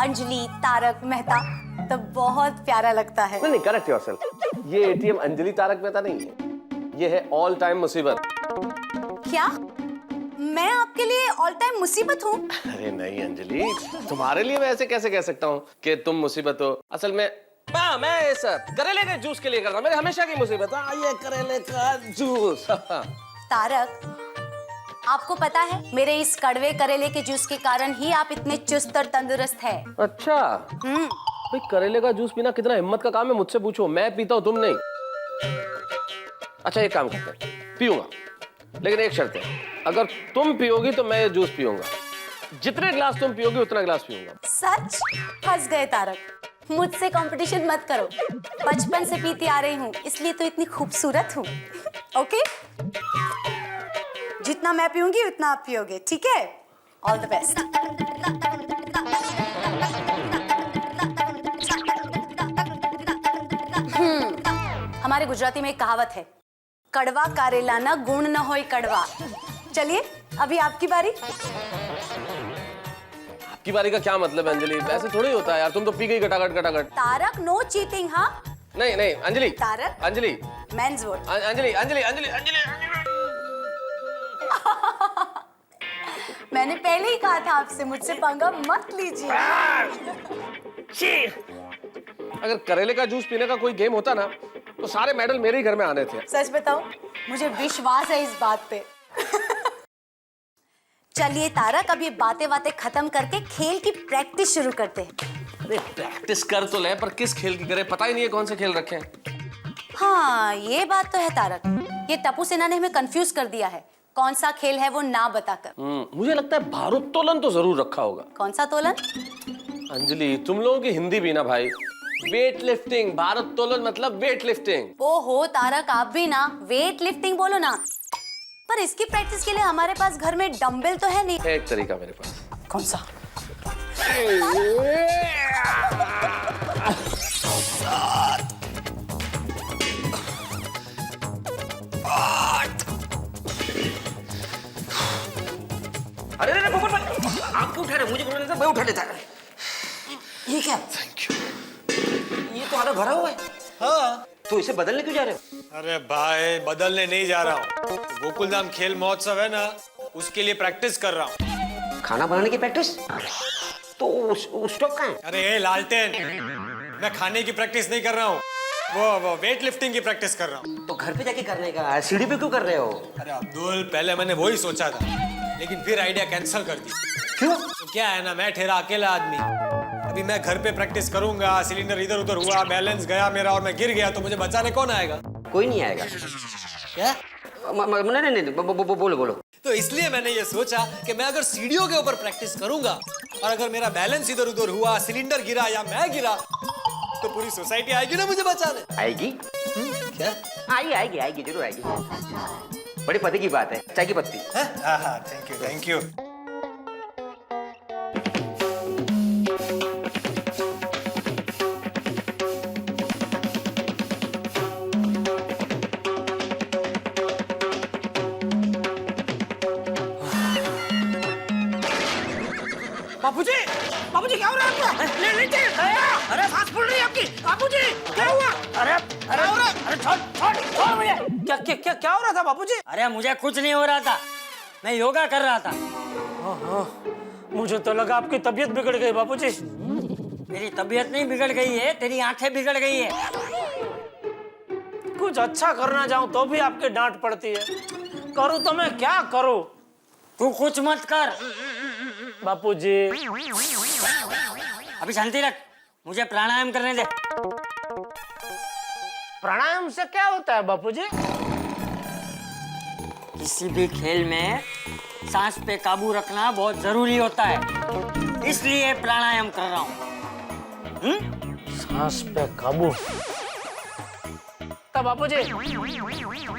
Speaker 10: अंजलि, तारक, मेहता, तब बहुत प्यारा लगता है।
Speaker 5: नहीं, करेक्ट योरसेल्फ। ये एटीएम अंजलि तारक मेहता नहीं है, ये है ऑल टाइम मुसीबत।
Speaker 10: क्या मैं आपके लिए ऑल टाइम मुसीबत हूँ?
Speaker 5: अरे नहीं अंजलि, तुम्हारे लिए मैं ऐसे कैसे कह सकता हूँ कि तुम मुसीबत हो। असल में मैं ये सब करेले के जूस के लिए करता हूँ, मेरे हमेशा की मुसीबत है ये करेले का जूस।
Speaker 10: तारक, आपको पता है मेरे इस कड़वे करेले के जूस के कारण ही आप इतने चुस्त और तंदुरुस्त हैं।
Speaker 5: अच्छा, भाई करेले का जूस पीना कितना हिम्मत का काम है, मुझसे पूछो, मैं पीता हूँ, तुम नहीं। अच्छा, एक काम करते हैं, पीऊंगा, लेकिन एक शर्त है, अगर तुम पियोगी तो मैं ये जूस पीऊंगा, जितने गिलास तुम पियोगी उतना गिलास पीऊंगा।
Speaker 10: सच? फंस गए तारक, मुझसे कंपटीशन मत करो, बचपन से पीती आ रही हूँ, इसलिए तो इतनी खूबसूरत हूँ। ओके, जितना मैं पीऊंगी उतना आप पियोगे, ठीक है? All the best. हमारे गुजराती में एक कहावत है, कड़वा करेला ना गुण न होय कड़वा। चलिए, अभी आपकी बारी।
Speaker 5: आपकी बारी का क्या मतलब है अंजलि? ऐसे थोड़ी होता है यार, तुम तो पी गई गटागट।
Speaker 10: Tarak, no cheating. हाँ,
Speaker 5: नहीं अंजलि।
Speaker 10: Tarak,
Speaker 5: Anjali,
Speaker 10: men's vote.
Speaker 5: अंजलि।
Speaker 10: मैंने पहले ही कहा था आपसे, मुझसे पंगा मत लीजिए।
Speaker 5: अगर करेले का जूस पीने का कोई गेम होता ना, तो सारे मेडल मेरे ही घर में आने थे।
Speaker 10: सच बताओ, मुझे विश्वास है इस बात पे। चलिए तारक, अब ये बातें खत्म करके खेल की प्रैक्टिस शुरू करते हैं।
Speaker 5: अरे प्रैक्टिस कर तो ले, पर किस खेल की करे पता ही नहीं है कौन से खेल रखे हैं।
Speaker 10: हाँ ये बात तो है तारक, ये टप्पू सेना ने हमें कंफ्यूज कर दिया है। कौन सा खेल है वो ना बताकर।
Speaker 5: मुझे लगता है भारोत्तोलन तो जरूर रखा होगा।
Speaker 10: कौन सा तोलन?
Speaker 5: अंजलि तुम लोगों की हिंदी भी ना भाई। वेट लिफ्टिंग, भारोत्तोलन मतलब वेट लिफ्टिंग।
Speaker 10: ओहो तारक आप भी ना वेट लिफ्टिंग बोलो ना। पर इसकी प्रैक्टिस के लिए हमारे पास घर में डंबल तो है नहीं।
Speaker 5: एक तरीका मेरे पास।
Speaker 10: कौन सा?
Speaker 5: अरे अरे पोपट भाई, आप क्यों उठा रहे? मुझे बोलने से मैं उठा लेता।
Speaker 7: ये क्या?
Speaker 5: Thank you.
Speaker 7: ये तो आधा भरा हुआ है।
Speaker 13: हाँ
Speaker 7: तो इसे बदलने क्यों जा रहे हो?
Speaker 13: अरे भाई बदलने नहीं जा रहा हूँ, गोकुल धाम खेल महोत्सव है ना, उसके लिए प्रैक्टिस कर रहा हूँ।
Speaker 7: खाना बनाने की प्रैक्टिस? तो उस स्टॉक कहाँ है?
Speaker 13: अरे लालटेन, मैं खाने की प्रैक्टिस नहीं कर रहा हूँ, वो वेट लिफ्टिंग की प्रैक्टिस कर रहा हूँ।
Speaker 7: तो घर पे जाके करने का, सीढ़ी पे क्यों कर रहे हो?
Speaker 13: अरे अब्दुल, पहले मैंने वही सोचा था, लेकिन फिर आइडिया कैंसिल कर दी।
Speaker 7: क्यों?
Speaker 13: तो क्या है ना, मैं ठहरा अकेला आदमी, अभी मैं घर पे प्रैक्टिस करूंगा, सिलेंडर इधर उधर हुआ, बैलेंस गया मेरा और मैं गिर गया तो मुझे बचाने कौन आएगा?
Speaker 7: कोई नहीं आएगा।
Speaker 13: क्या?
Speaker 7: नहीं, बोलो बोलो।
Speaker 13: तो इसलिए मैंने ये सोचा कि मैं अगर सीढ़ियों के ऊपर प्रैक्टिस करूंगा और अगर मेरा बैलेंस इधर उधर हुआ, सिलेंडर गिरा या मैं गिरा, तो पूरी सोसाइटी आएगी ना मुझे बचाने।
Speaker 7: आएगी?
Speaker 13: क्या?
Speaker 7: आएगी जरूर आएगी। बड़ी पते की बात है, चाय की पत्ती।
Speaker 13: हाँ, थैंक यू।
Speaker 2: बाबूजी क्या हो रहा है आपको? नीचे अरे सांस फूल रही है आपकी। बाबूजी क्या हुआ? अरे छोड़ मुझे। क्या हो रहा था बाबूजी?
Speaker 8: अरे मुझे कुछ नहीं हो रहा था, मैं योगा कर रहा था।
Speaker 2: मुझे तो लगा आपकी तबीयत बिगड़ गई बाबूजी।
Speaker 8: मेरी तबीयत नहीं बिगड़ गई है, तेरी आंखें बिगड़ गई है।
Speaker 2: कुछ अच्छा करना जाऊं तो भी आपकी डांट पड़ती है। करूं तो मैं क्या करूं?
Speaker 8: तू कुछ मत कर
Speaker 2: बापूजी।
Speaker 8: अभी शांति रख, मुझे प्राणायाम करने दे।
Speaker 2: प्राणायाम से क्या होता है बापूजी?
Speaker 8: किसी भी खेल में सांस पे काबू रखना बहुत जरूरी होता है, इसलिए प्राणायाम कर रहा हूँ।
Speaker 2: सांस पे काबू? तो बापूजी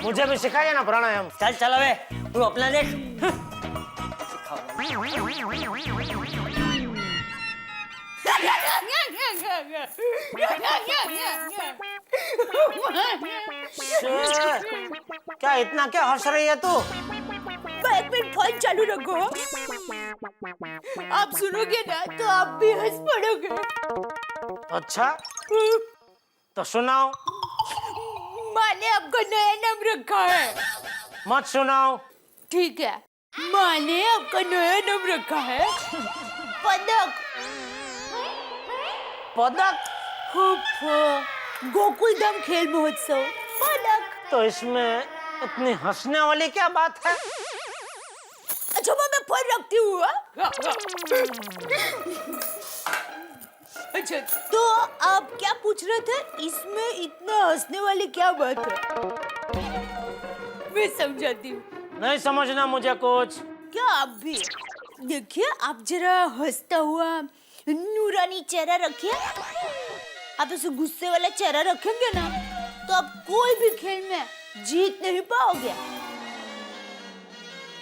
Speaker 2: मुझे भी सिखाइए ना प्राणायाम।
Speaker 8: चल अबे, तू अपना देख।
Speaker 2: क्या इतना क्या हंस रही है तू?
Speaker 9: 1 मिनट फोन चालू रखो। आप सुनोगे ना तो आप भी हंस पड़ोगे।
Speaker 2: अच्छा तो सुनाओ।
Speaker 9: माँ ने आपका नया नाम रखा है।
Speaker 2: मत सुनाओ।
Speaker 9: ठीक है, माँ ने आपका नया नाम रखा है पदक।
Speaker 2: पदक?
Speaker 9: गोकुल धाम खेल महोत्सव पदक।
Speaker 2: तो इसमें इतनी हंसने वाली क्या बात है?
Speaker 9: अच्छा मैं फोन रखती हूँ। अच्छा तो आप क्या पूछ रहे थे? इसमें इतना हंसने वाली क्या बात है? मैं समझाती हूँ।
Speaker 2: नहीं समझना मुझे कुछ।
Speaker 9: क्या आप भी देखिए, आप जरा हंसता हुआ नूरानी चेहरा रखिए। आप ऐसे गुस्से वाला चेहरा रखेंगे ना तो आप कोई भी खेल में जीत नहीं पाओगे।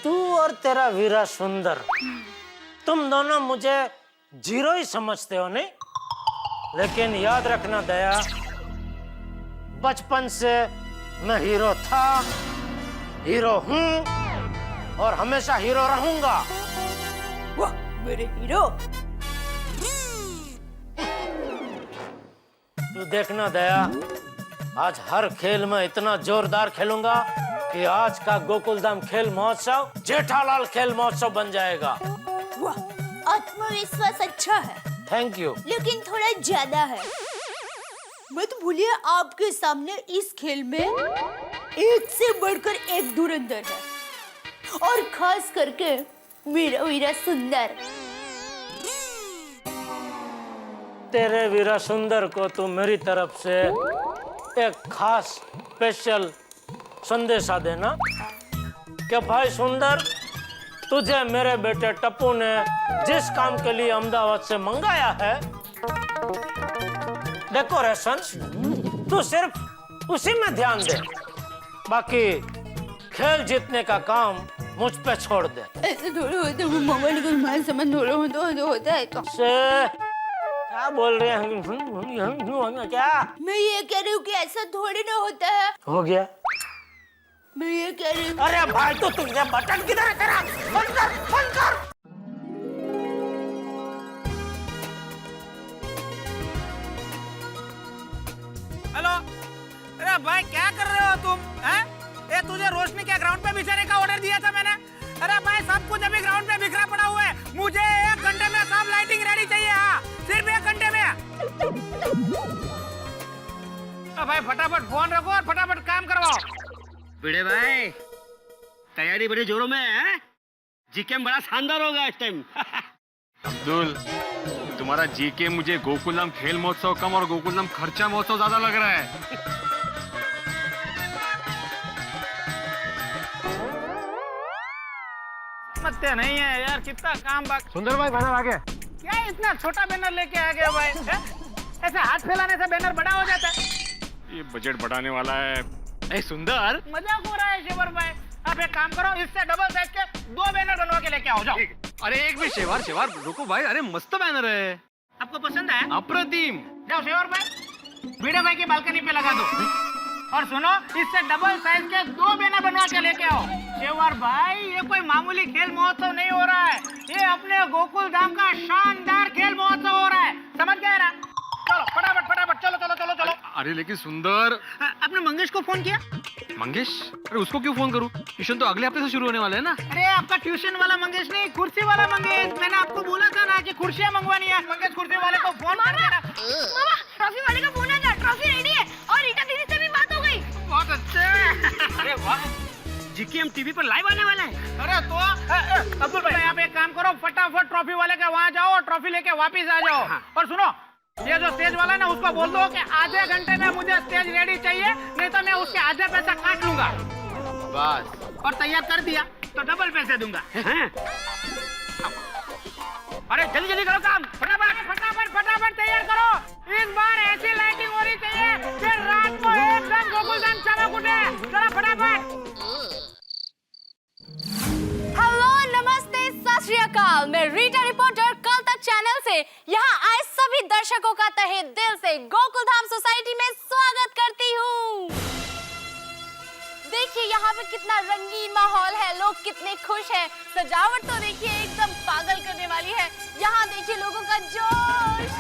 Speaker 2: तू और तेरा वीरा सुंदर, तुम दोनों मुझे जीरो ही समझते हो नहीं? लेकिन याद रखना दया, बचपन से मैं हीरो था, हीरो हूँ और हमेशा हीरो रहूंगा।
Speaker 9: वाह मेरे हीरो।
Speaker 2: तू देखना दया, आज हर खेल में इतना जोरदार खेलूंगा कि आज का गोकुल धाम खेल महोत्सव जेठालाल खेल महोत्सव बन जाएगा।
Speaker 9: वाह, आत्मविश्वास अच्छा है।
Speaker 2: Thank you.
Speaker 9: लेकिन थोड़ा ज्यादा है। मत भूलिए आपके सामने इस खेल में एक से बढ़कर एक धुरंधर है, और खास करके मेरा वीरा सुंदर।
Speaker 2: तेरे वीरा सुंदर को तू मेरी तरफ से एक खास स्पेशल संदेशा देना कि भाई सुंदर, तुझे मेरे बेटे टप्पू ने जिस काम के लिए अहमदाबाद से मंगाया है, डेकोरेशन, तू सिर्फ उसी में ध्यान दे, बाकी खेल जीतने का काम मुझ पे छोड़ दे।
Speaker 9: ऐसे थोड़ा होता है, मोबाइल को मान समझ थोड़ा होता है तो।
Speaker 2: क्या बोल रहे हैं? क्या?
Speaker 9: मैं ये कह रही हूँ कि ऐसा थोड़ी ना होता है।
Speaker 2: हो गया?
Speaker 9: मैं ये कह रही हूँ।
Speaker 2: अरे भाई तो तुझे बटन किधर है तेरा? बंद कर, बंद कर।
Speaker 8: हेलो, अरे भाई क्या कर रहे हो तुम? हैं? ये तुझे रोशनी के ग्राउंड पे बिछाने का ऑर्डर दिया था मैंने। अरे भाई सब कुछ अभी ग्राउंड पे बिखरा पड़ा हुआ है। मुझे 1 घंटे में सब लाइटिंग रेडी चाहिए। हाँ, सिर्फ 1 घंटे में। तो भाई फटाफट फोन रखो और फटाफट काम करवाओ।
Speaker 17: भिड़े भाई, तैयारी बड़ी जोरों में है। जीकेम बड़ा शानदार होगा इस टाइम।
Speaker 6: अब्दुल, तुम्हारा जीके मुझे गोकुलधाम खेल महोत्सव कम और गोकुलधाम खर्चा महोत्सव ज्यादा लग रहा है।
Speaker 8: समझते नहीं है यार, कितना काम बाकी।
Speaker 6: सुंदर भाई बैनर आ गया।
Speaker 8: क्या इतना छोटा बैनर लेके आ गया भाई? ऐसे हाथ फैलाने से बैनर बड़ा हो जाता है।
Speaker 6: ये बजट बढ़ाने वाला है। ए सुंदर,
Speaker 8: मजाक हो रहा है शेवर भाई। आप एक काम करो, इससे डबल साइज के 2 बैनर बनवा के लेके आओ। जाओ।
Speaker 6: अरे एक भी शेवार शेवार रुको भाई। अरे मस्त बैनर है,
Speaker 8: आपको पसंद है?
Speaker 6: अप्रतिम।
Speaker 8: जाओ शेवर भाई, वीडियो भाई की बालकनी पे लगा दो। और सुनो, इससे डबल साइज के 2 बैनर बनवा के लेके आओ। शेवर भाई, ये कोई मामूली खेल महोत्सव नहीं हो रहा है, ये अपने गोकुल धाम का शानदार खेल महोत्सव हो रहा है। समझ गए ना? चलो फटाफट फटाफट, चलो चलो चलो चलो।
Speaker 6: अरे लेकिन सुंदर,
Speaker 8: आपने मंगेश को फोन किया?
Speaker 6: मंगेश? अरे उसको क्यों फोन करूं? ट्यूशन तो अगले हफ्ते से शुरू होने वाले हैं ना।
Speaker 8: अरे आपका ट्यूशन वाला मंगेश नहीं, कुर्सी वाला मंगेश। मैंने आपको बोला था ना कि कुर्सियां मंगवानी है। मंगेश कुर्सी वाले को फोन कर देना।
Speaker 9: मामा, ट्रॉफी वाले का फोन आया, ट्रॉफी रेडी है और रीटा दीदी से भी बात हो गई।
Speaker 8: बहुत अच्छे।
Speaker 17: अरे वाह, जीकेएम टीवी पर लाइव आने वाला है।
Speaker 8: अरे तो अब्दुल भाई, आप एक काम करो, फटाफट ट्रॉफी वाले के वहाँ जाओ और ट्रॉफी लेके वापिस आ जाओ। और सुनो, ये जो स्टेज वाला है ना, उसको बोल दो कि आधे घंटे में मुझे स्टेज रेडी चाहिए, नहीं तो मैं उसके आधे पैसा काट लूंगा।
Speaker 17: बस।
Speaker 8: और तैयार कर दिया तो डबल पैसे दूंगा। अरे जल्दी जल्दी करो काम, फटाफट फटाफट फटाफट तैयार करो। इस बार ऐसी लाइटिंग होनी चाहिए कि रात को एकदम गोकुलधाम चमक उठे। चलो फटाफट।
Speaker 11: हेलो, नमस्ते, सत श्री अकाल। मैं रीटा रिपोर्टर कल तक चैनल से यहाँ आए सभी दर्शकों का तहे दिल से गोकुलधाम सोसाइटी में स्वागत करती हूँ। देखिए यहाँ पे कितना रंगीन माहौल है, लोग कितने खुश हैं। सजावट तो देखिए एकदम पागल करने वाली है। यहाँ देखिए लोगों का जोश।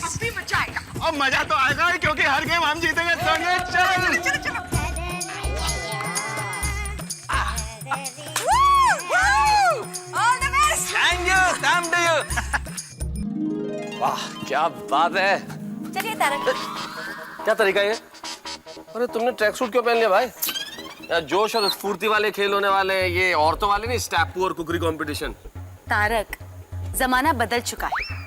Speaker 17: अब भी मजा आएगा। और मजा तो आएगा ही, क्योंकि हर गेम हम जीतेंगे। चलो चलो चलो।
Speaker 12: All the best.
Speaker 5: Thank you, same to you. वाह क्या बात है।
Speaker 11: चलिए तारक।
Speaker 5: क्या तरीका है? अरे तुमने ट्रैक सूट क्यों पहन लिया भाई? यार जोश और स्फूर्ति वाले खेल होने वाले हैं, ये औरतों वाले नहीं, स्टेपू और कुकरी कंपटीशन।
Speaker 10: तारक, जमाना बदल चुका है।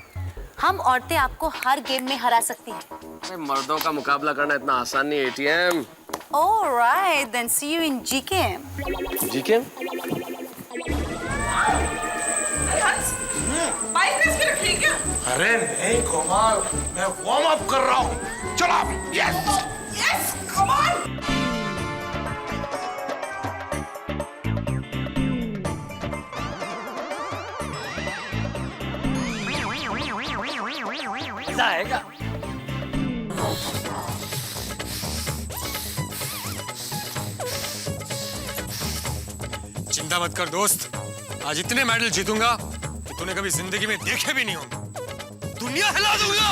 Speaker 10: हम औरतें आपको हर गेम में हरा सकती हैं।
Speaker 5: अरे मर्दों का मुकाबला करना इतना आसान नहीं। ATM.
Speaker 10: Alright, then see you in GKM.
Speaker 5: GKM?
Speaker 16: Bike race के रखी क्या?
Speaker 4: अरे नहीं कोमल, मैं वार्म अप कर रहा हूँ। चलो यस
Speaker 16: यस, कम ऑन।
Speaker 2: मजा आएगा।
Speaker 13: चिंता मत कर दोस्त, आज इतने मेडल जीतूंगा कि तूने कभी जिंदगी में देखे भी नहीं होंगे। दुनिया हिला दूंगा।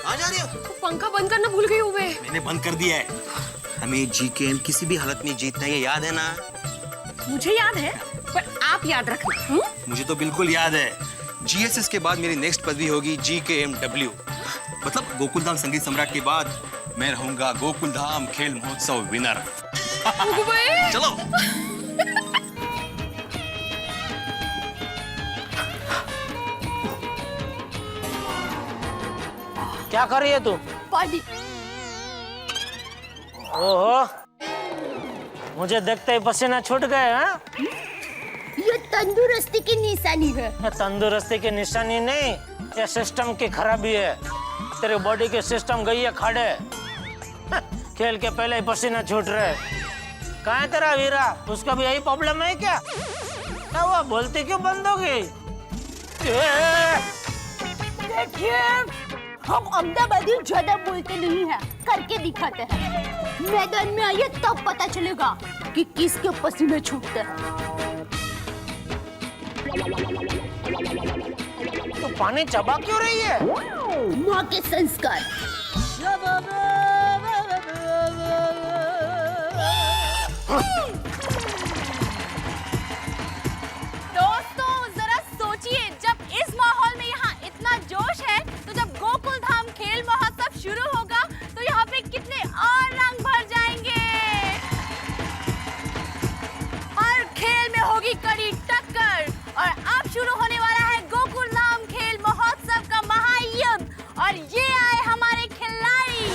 Speaker 17: कहाँ जा रही हो?
Speaker 11: पंखा बंद करना भूल गई हूँ मैं।
Speaker 17: मैंने बंद कर दिया है। हमें जीकेएम किसी भी हालत में जीतना है, ये याद है ना?
Speaker 11: मुझे याद है, पर आप याद रखना।
Speaker 17: मुझे तो बिल्कुल याद है।
Speaker 7: GSS के बाद मेरी नेक्स्ट पदवी होगी GKMW, मतलब गोकुलधाम संगीत सम्राट के बाद मैं रहूंगा गोकुलधाम खेल महोत्सव विनर। चलो।
Speaker 2: क्या कर रही है तू?
Speaker 9: पानी।
Speaker 2: ओहो, मुझे देखते ही पसीना छूट गए। हाँ,
Speaker 9: ये तंदुरुस्ती की निशानी है।
Speaker 2: ये तंदुरुस्ती की निशानी नहीं, ये सिस्टम की खराबी है। तेरे बॉडी के सिस्टम गई है खाड़े। खेल के पहले ही पसीना छूट रहे। कहाँ है तेरा वीरा? उसका भी यही प्रॉब्लम है क्या? क्या हुआ, बोलती क्यों बंद हो गई?
Speaker 9: देखिए, हम अहमदाबादी ज्यादा बोलते नहीं हैं, करके दिखाते हैं। मैदान में आइए तब पता चलेगा कि किसके पसीने छूटते हैं।
Speaker 2: तो पानी चबा क्यों रही है?
Speaker 9: माँ के संस्कार।
Speaker 11: दोस्तों जरा सोचिए, जब इस माहौल में यहाँ इतना जोश है, तो जब गोकुलधाम खेल महोत्सव शुरू होगा तो यहाँ पे कितने और रंग भर जाएंगे। हर खेल में होगी कड़ी टक्कर और अब शुरू होने वाला है गोकुलधाम खेल महोत्सव का महायुद्ध। और ये आए हमारे खिलाड़ी।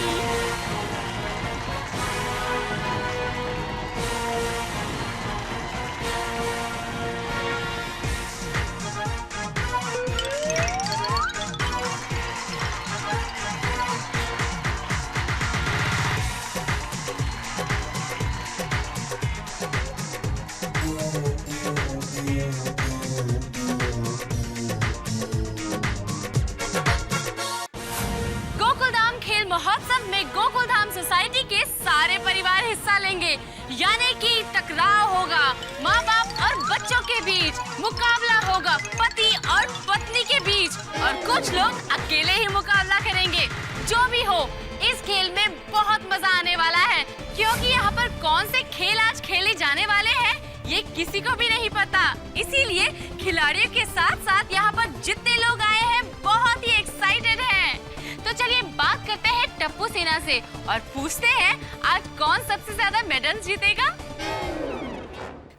Speaker 11: गोकुलधाम खेल महोत्सव में गोकुलधाम सोसाइटी के सारे परिवार हिस्सा लेंगे, यानी कि टकराव होगा माँ बाप और बच्चों के बीच, मुकाबला होगा पति और पत्नी के बीच, और कुछ लोग अकेले ही मुकाबला करेंगे। जो भी हो, इस खेल में बहुत मजा आने वाला है, क्योंकि यहाँ पर कौन से खेल आज खेले जाने वाले हैं ये किसी को भी नहीं पता। इसीलिए खिलाड़ियों के साथ साथ यहाँ पर जितने लोग आए हैं बहुत ही एक्साइटेड हैं। तो चलिए बात करते हैं टप्पू सेना से और पूछते हैं आज कौन सबसे ज्यादा मेडल जीतेगा।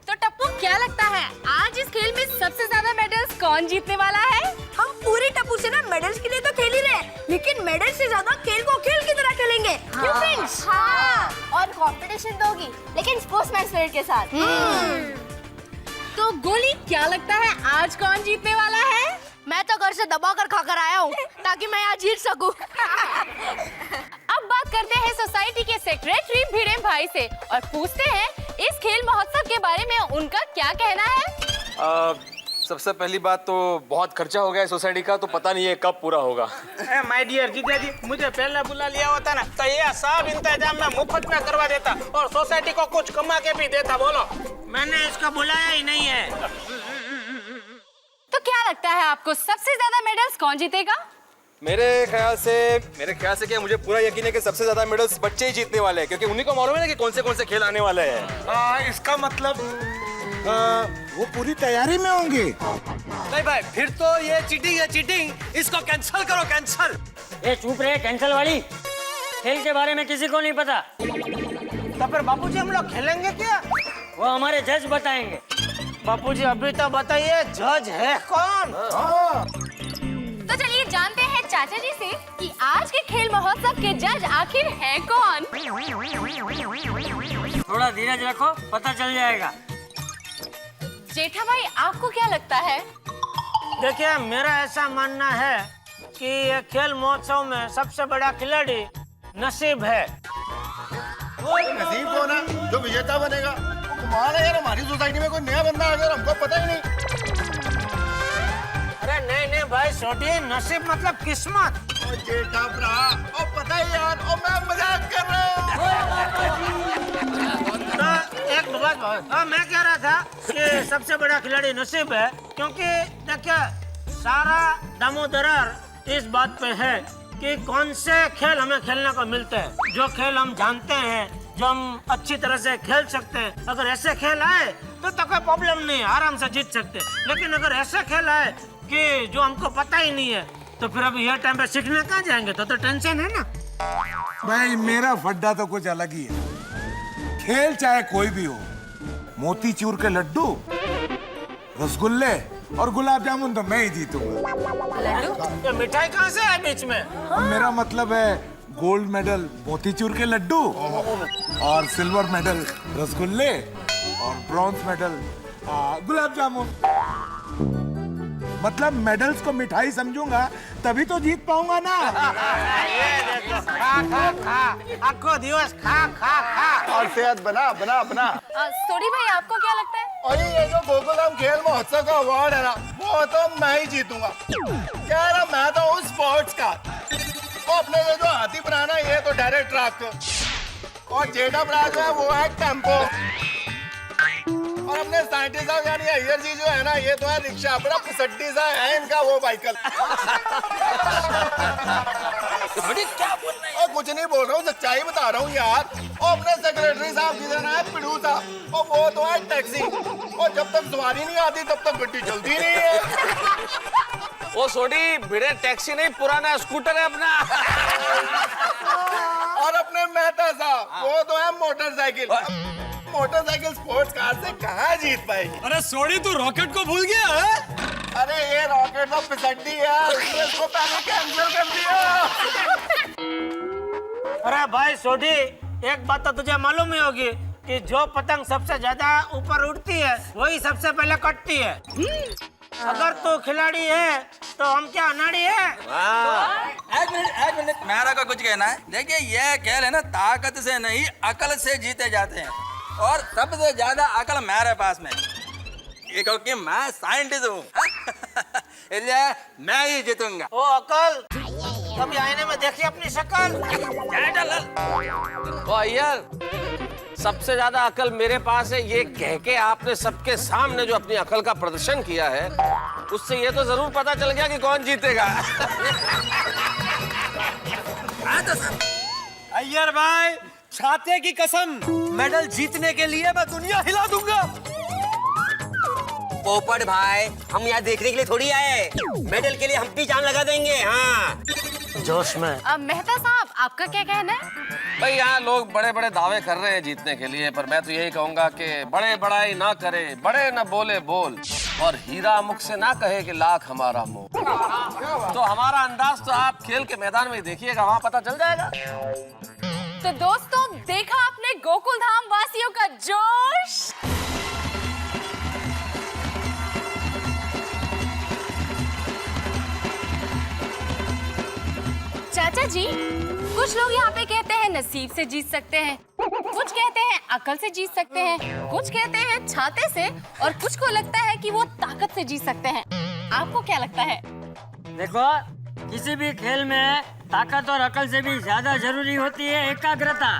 Speaker 11: तो टप्पू, क्या लगता है आज इस खेल में सबसे ज्यादा मेडल्स कौन जीतने वाला है?
Speaker 12: हम पूरी टप्पू सेना मेडल्स के लिए तो खेल ही रहे, लेकिन मेडल से ज्यादा खेल को खेल की तरह खेलेंगे।
Speaker 11: क्यों फ्रेंड्स? हाँ, और कंपटीशन तो होगी, लेकिन स्पोर्ट्समैन स्पिरिट के साथ। तो गोली, क्या लगता है आज कौन जीतने वाला है?
Speaker 9: मैं तो घर से दबा कर खाकर आया हूँ ताकि मैं आज जीत सकूं।
Speaker 11: अब बात करते हैं सोसाइटी के सेक्रेटरी भिड़े भाई से और पूछते हैं इस खेल महोत्सव के बारे में उनका क्या कहना है।
Speaker 5: सबसे पहली बात तो बहुत खर्चा हो गया है सोसाइटी का, तो पता नहीं है कब पूरा होगा।
Speaker 8: माय डियर जीजा जी, मुझे पहले बुला लिया होता ना तो ये सब इंतजाम मैं मुफ्त में करवा देता और सोसाइटी को कुछ कमा के भी देता। बोलो,
Speaker 2: मैंने इसका बुलाया ही नहीं है।
Speaker 11: तो क्या लगता है आपको सबसे ज्यादा मेडल्स कौन जीतेगा?
Speaker 5: मेरे ख्याल से क्या, मुझे पूरा यकीन है कि सबसे ज्यादा मेडल्स बच्चे ही जीतने वाले हैं, क्योंकि उन्हीं को मालूम है ना कि कौन से खेल आने वाले हैं।
Speaker 6: इसका मतलब वो पूरी तैयारी में होंगे।
Speaker 13: नहीं भाई, फिर तो ये चीटिंग है, चीटिंग। इसको कैंसिल करो, कैंसिल।
Speaker 1: ये चुप रहे, कैंसल वाली। खेल के बारे में किसी को नहीं पता।
Speaker 2: तो फिर बापूजी हम लोग खेलेंगे क्या?
Speaker 1: वो हमारे जज बताएंगे।
Speaker 2: बापूजी अभी तो बताइए, जज है कौन?
Speaker 11: तो चलिए जानते हैं चाचा जी से कि आज के खेल महोत्सव के जज आखिर है कौन।
Speaker 1: थोड़ा धीरज रखो, पता चल जाएगा।
Speaker 11: जेठा भाई, आपको क्या लगता है?
Speaker 2: देखिए, मेरा ऐसा मानना है कि ये खेल महोत्सव में सबसे बड़ा खिलाड़ी नसीब है।
Speaker 6: नसीब कौन है जो विजेता बनेगा? कमाल है यार, हमारी सोसाइटी में कोई नया बंदा आ गया, हमको पता ही नहीं।
Speaker 2: अरे नहीं भाई छोटी, नसीब मतलब किस्मत।
Speaker 6: जेठा भरा, और पता है यार, और मैं मजाक कर रहा हूँ।
Speaker 2: तो एक बात मैं कह रहा था कि सबसे बड़ा खिलाड़ी नसीब है, क्योंकि देखिए सारा दामोदर इस बात पे है कि कौन से खेल हमें खेलने को मिलते हैं। जो खेल हम जानते हैं, जो हम अच्छी तरह से खेल सकते हैं, अगर ऐसे खेल आए तो कोई प्रॉब्लम नहीं है, आराम से जीत सकते हैं। लेकिन अगर ऐसे खेल आए कि जो हमको पता ही नहीं है, तो फिर अभी ये टाइम पे सीखने कहाँ जाएंगे? तो टेंशन है ना।
Speaker 6: भाई मेरा फड्डा तो कुछ अलग ही है। खेल चाहे कोई भी हो, मोतीचूर के लड्डू, रसगुल्ले और गुलाब जामुन तो मैं ही जीतूंगा।
Speaker 2: तो मिठाई कहाँ से है बीच में?
Speaker 6: मेरा मतलब है गोल्ड मेडल मोतीचूर के लड्डू और सिल्वर मेडल रसगुल्ले और ब्रॉन्ज मेडल गुलाब जामुन। मतलब मेडल्स को मिठाई समझूंगा तभी तो जीत पाऊंगा ना।
Speaker 2: ये देखो, खा खा खा, आखो दिवस खा खा खा
Speaker 6: और सेहत बना बना बना।
Speaker 11: सोडी भाई, आपको क्या लगता है?
Speaker 6: और ये जो गोकुलधाम खेल महोत्सव का अवार्ड है ना, वो तो मैं ही जीतूंगा। क्या ना, मैं तो हूँ स्पोर्ट्स का। वो अपने जो हाथी प्राण ये तो डायरेक्ट ट्रक और जेठा प्राण जो है वो है टेम्पो। और अपने साइंटिस्ट साहब यानी अय्यर जी जो है ना, ये तो है रिक्शा। बड़ा पिसड्डी सा है इनका वो बाइकल।
Speaker 2: क्या बोल रहे हैं?
Speaker 6: और कुछ नहीं बोल रहा हूँ, सच्चाई बता रहा हूँ यार। और अपने सेक्रेटरी साहब जिधर है पिड़ू साहब, और वो तो है टैक्सी। और जब तक सवारी नहीं आती तब तक गड्डी चलती नहीं है।
Speaker 5: वो सोडी भिड़े टैक्सी नहीं, पुराना स्कूटर है अपना।
Speaker 6: और अपने मेहता साहब, वो तो है मोटरसाइकिल। मोटरसाइकिल स्पोर्ट्स कार से कहाँ जीत पाएगी?
Speaker 13: अरे सोडी, तू रॉकेट को भूल गया है?
Speaker 6: अरे ये रॉकेट तो पिसड्डी है, इसलिए इसको पहले कैंसिल कर दिया।
Speaker 2: अरे भाई सोडी, एक बात तो तुझे मालूम ही होगी कि जो पतंग सबसे ज्यादा ऊपर उड़ती है वही सबसे पहले कटती है। अगर तू खिलाड़ी है तो हम क्या अनाड़ी है?
Speaker 18: एक मिनट, मेरा का कुछ कहना है। देखिए, ये खेल है ना, ताकत से नहीं अकल से जीते जाते हैं, और सबसे ज्यादा अकल मेरे पास में, क्योंकि मैं साइंटिस्ट हूँ। इसलिए मैं ही जीतूंगा।
Speaker 2: ओ अकल, कभी आईने में देखी अपनी शक्ल?
Speaker 5: ओ अय्यर, सबसे ज्यादा अकल मेरे पास है, ये कह के आपने सबके सामने जो अपनी अकल का प्रदर्शन किया है, उससे ये तो जरूर पता चल गया कि कौन जीतेगा।
Speaker 13: अय्यर भाई, छाते की कसम, मेडल जीतने के लिए मैं दुनिया हिला दूंगा।
Speaker 17: पोपट भाई, हम यहाँ देखने के लिए थोड़ी आए, मेडल के लिए हम भी जान लगा देंगे। हाँ,
Speaker 2: जोश में।
Speaker 11: मेहता साहब, आपका क्या कहना है?
Speaker 5: भाई यहाँ लोग बड़े बड़े दावे कर रहे हैं जीतने के लिए, पर मैं तो यही कहूंगा कि बड़े बड़ाई ना करे, बड़े न बोले बोल, और हीरा मुख से ना कहे कि लाख हमारा मोह। तो हमारा अंदाज तो आप खेल के मैदान में देखिएगा, वहाँ पता चल जाएगा।
Speaker 11: तो दोस्तों, देखा आपने गोकुलधाम वासियों का जोश? चाचा जी, कुछ लोग यहाँ पे कहते हैं नसीब से जीत सकते हैं, कुछ कहते हैं अकल से जीत सकते हैं, कुछ कहते हैं छाते से, और कुछ को लगता है कि वो ताकत से जीत सकते हैं। आपको क्या लगता है?
Speaker 1: देखो, किसी भी खेल में ताकत और अकल से भी ज्यादा जरूरी होती है एकाग्रता।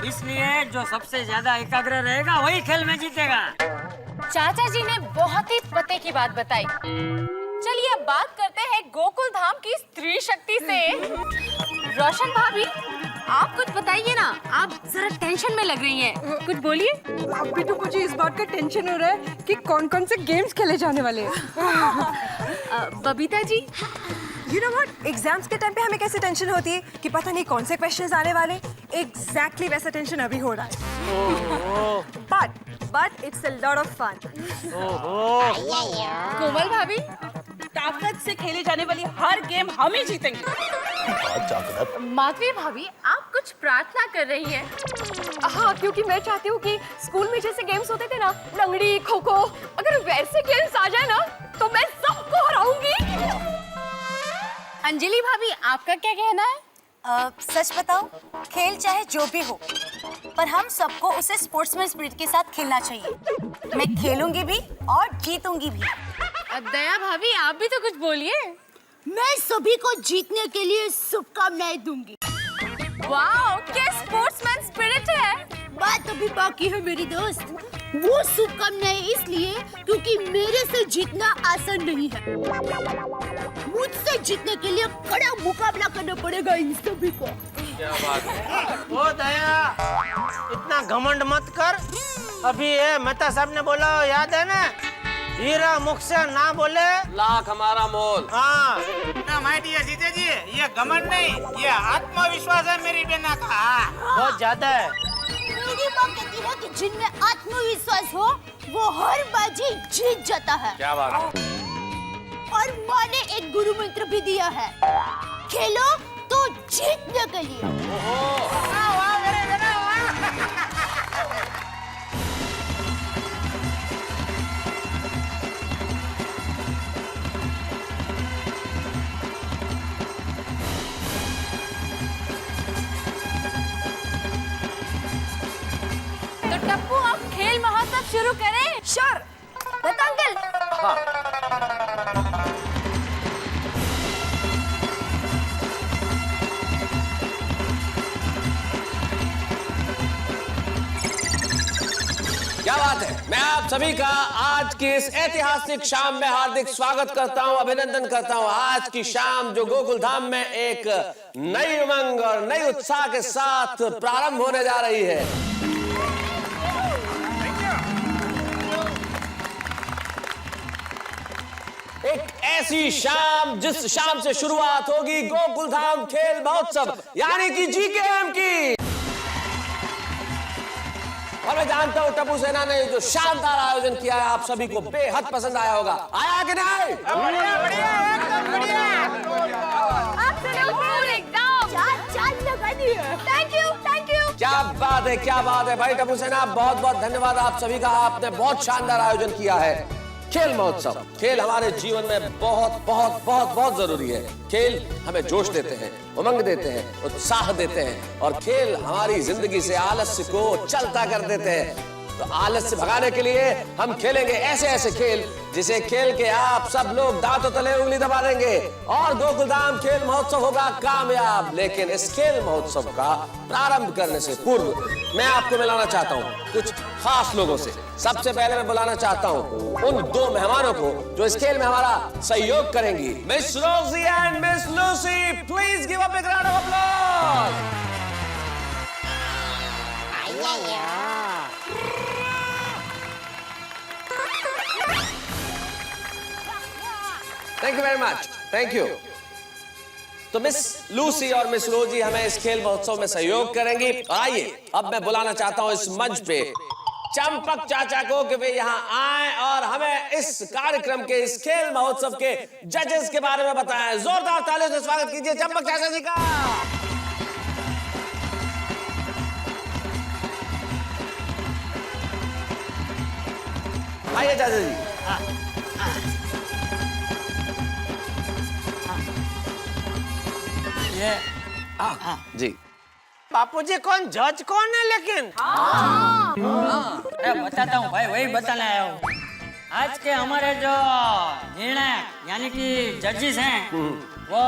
Speaker 1: इसलिए जो सबसे ज्यादा एकाग्र रहेगा वही खेल में जीतेगा।
Speaker 11: चाचा जी ने बहुत ही पते की बात बताई। चलिए अब बात करते हैं गोकुल धाम की स्त्री शक्ति से। रोशन भाभी, आप कुछ बताइए ना, आप जरा टेंशन में लग रही हैं, कुछ बोलिए।
Speaker 12: अभी तो मुझे इस बात का टेंशन हो रहा है कि कौन कौन से गेम्स खेले जाने वाले हैं।
Speaker 11: Babita ji,
Speaker 12: You know what? Exams के टाइम पे हमें कैसे टेंशन होती है कि पता नहीं कौन से क्वेश्चंस आने वाले। एग्जैक्टली वैसा टेंशन अभी हो रहा है। But it's a lot of fun.
Speaker 16: कोमल भाभी, ताकत से खेले जाने वाली हर गेम हम ही जीतेंगे।
Speaker 11: माधवी भाभी, आप कुछ प्रार्थना कर रही हैं।
Speaker 12: हाँ, क्योंकि मैं चाहती हूँ कि स्कूल में जैसे गेम्स होते थे ना, लंगड़ी, खो खो, अगर वैसे गेम्स आ जाए ना तो मैं सबको हराऊंगी।
Speaker 11: अंजलि भाभी, आपका क्या कहना है?
Speaker 10: सच बताओ, खेल चाहे जो भी हो, पर हम सबको उसे स्पोर्ट्समैन स्पिरिट के साथ खेलना चाहिए। मैं खेलूंगी भी और जीतूंगी भी।
Speaker 11: दया भाभी, आप भी तो कुछ बोलिए।
Speaker 9: मैं सभी को जीतने के लिए शुभकामनाएं दूंगी।
Speaker 11: वाह, क्या स्पोर्ट्समैन स्पिरिट है।
Speaker 9: बात अभी बाकी है मेरी दोस्त। वो शुभकामनाएं इसलिए क्योंकि मेरे से जीतना आसान नहीं है। मुझसे जीतने के लिए कड़ा मुकाबला करना पड़ेगा इन सभी को।
Speaker 5: क्या बात है?
Speaker 2: ओ दया, इतना घमंड मत कर। अभी ये मेहता साहब ने बोला, याद है ना हीरा मुख से ना बोले
Speaker 5: लाख हमारा मोल।
Speaker 2: हाँ
Speaker 8: ना माय डियर जीते जी, ये घमंड नहीं, ये आत्मविश्वास है मेरी बेना का।
Speaker 2: बहुत ज्यादा है।
Speaker 9: मेरी माँ कहती है कि जिनमें आत्मविश्वास हो वो हर बाजी जीत जाता है।
Speaker 5: क्या बात है?
Speaker 9: और माँ ने एक गुरु मंत्र भी दिया है, खेलो तो जीतने के लिए।
Speaker 11: तो टप्पू अब खेल महोत्सव शुरू करें?
Speaker 12: श्योर।
Speaker 11: बता अंकल।
Speaker 5: क्या बात है। मैं आप सभी का आज की इस ऐतिहासिक शाम में हार्दिक स्वागत करता हूं, अभिनंदन करता हूं। आज की शाम जो गोकुल धाम में एक नई उमंग और नई उत्साह के साथ प्रारंभ होने जा रही है। एक ऐसी शाम जिस शाम से शुरुआत होगी गोकुल धाम खेल महोत्सव यानी कि जीकेएम की। और मैं जानता हूं टप्पू सेना ने जो शानदार आयोजन किया है आप सभी को बेहद पसंद आया होगा। आया कि नहीं?
Speaker 11: बढ़िया, एकदम बढ़िया। Thank you.
Speaker 5: क्या बात है भाई टप्पू सेना, बहुत बहुत धन्यवाद आप सभी का। आपने बहुत शानदार आयोजन किया है। खेल महोत्सव, खेल हमारे जीवन में बहुत बहुत बहुत बहुत जरूरी है। खेल हमें जोश देते हैं, उमंग देते हैं, उत्साह देते हैं और खेल हमारी जिंदगी से आलस्य को चलता कर देते हैं। तो आलस्य भगाने के लिए हम खेलेंगे ऐसे ऐसे खेल जिसे खेल के आप सब लोग दांतों तले उंगली दबा देंगे और गोकुलधाम खेल महोत्सव होगा कामयाब। लेकिन इस खेल महोत्सव का प्रारंभ करने से पूर्व मैं आपको मिलाना चाहता हूँ कुछ खास लोगों से। सबसे पहले मैं बुलाना चाहता हूँ उन दो मेहमानों को जो इस खेल में हमारा सहयोग करेंगी, miss Rosie and miss Lucy. Please give a big round of applause. Thank you very much, thank you. तो मिस लूसी और मिस रोजी हमें इस खेल महोत्सव में सहयोग करेंगी। आइए अब मैं बुलाना चाहता हूं इस मंच पे चंपक चाचा को कि वे यहाँ आए और हमें इस कार्यक्रम के, इस खेल महोत्सव के जजेस के बारे में बताएं। जोरदार तालियों से स्वागत कीजिए चंपक चाचा जी का। आइए चाचा जी।
Speaker 1: ये
Speaker 5: जी
Speaker 2: बापूजी कौन जज कौन है लेकिन?
Speaker 1: अरे बताता हूँ भाई, वही बताने आया हूँ। आज के हमारे जो निर्णायक यानी कि जजेस हैं वो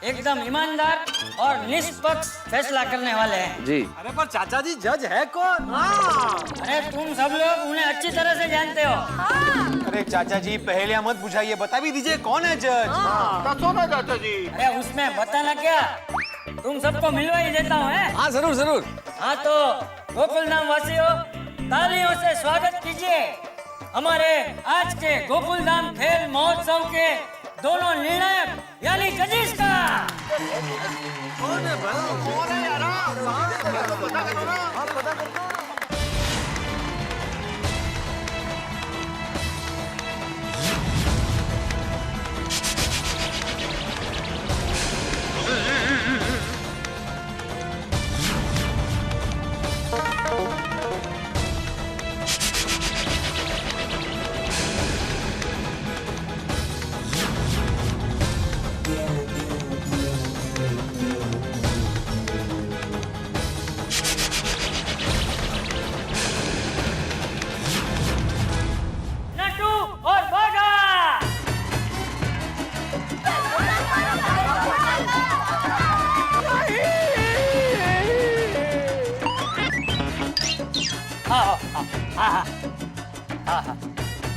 Speaker 1: एकदम ईमानदार और निष्पक्ष फैसला करने वाले हैं।
Speaker 5: जी।
Speaker 13: अरे पर चाचा जी जज है कौन?
Speaker 1: अरे तुम सब लोग उन्हें अच्छी तरह से जानते हो।
Speaker 13: अरे चाचा जी पहले मत बुझाइए, बता भी दीजिए कौन है जज।
Speaker 6: ना चाचा जी।
Speaker 1: अरे उसमें बताना क्या, तुम सबको मिलवा ही देता हूँ।
Speaker 5: हाँ जरूर जरूर।
Speaker 1: हाँ तो गोकुलधाम वासियों तालियों से स्वागत कीजिए हमारे आज के गोकुलधाम खेल महोत्सव के दोनों निर्णायक यानी जजेस का।
Speaker 6: कौन है यार?
Speaker 1: नटू और बागा।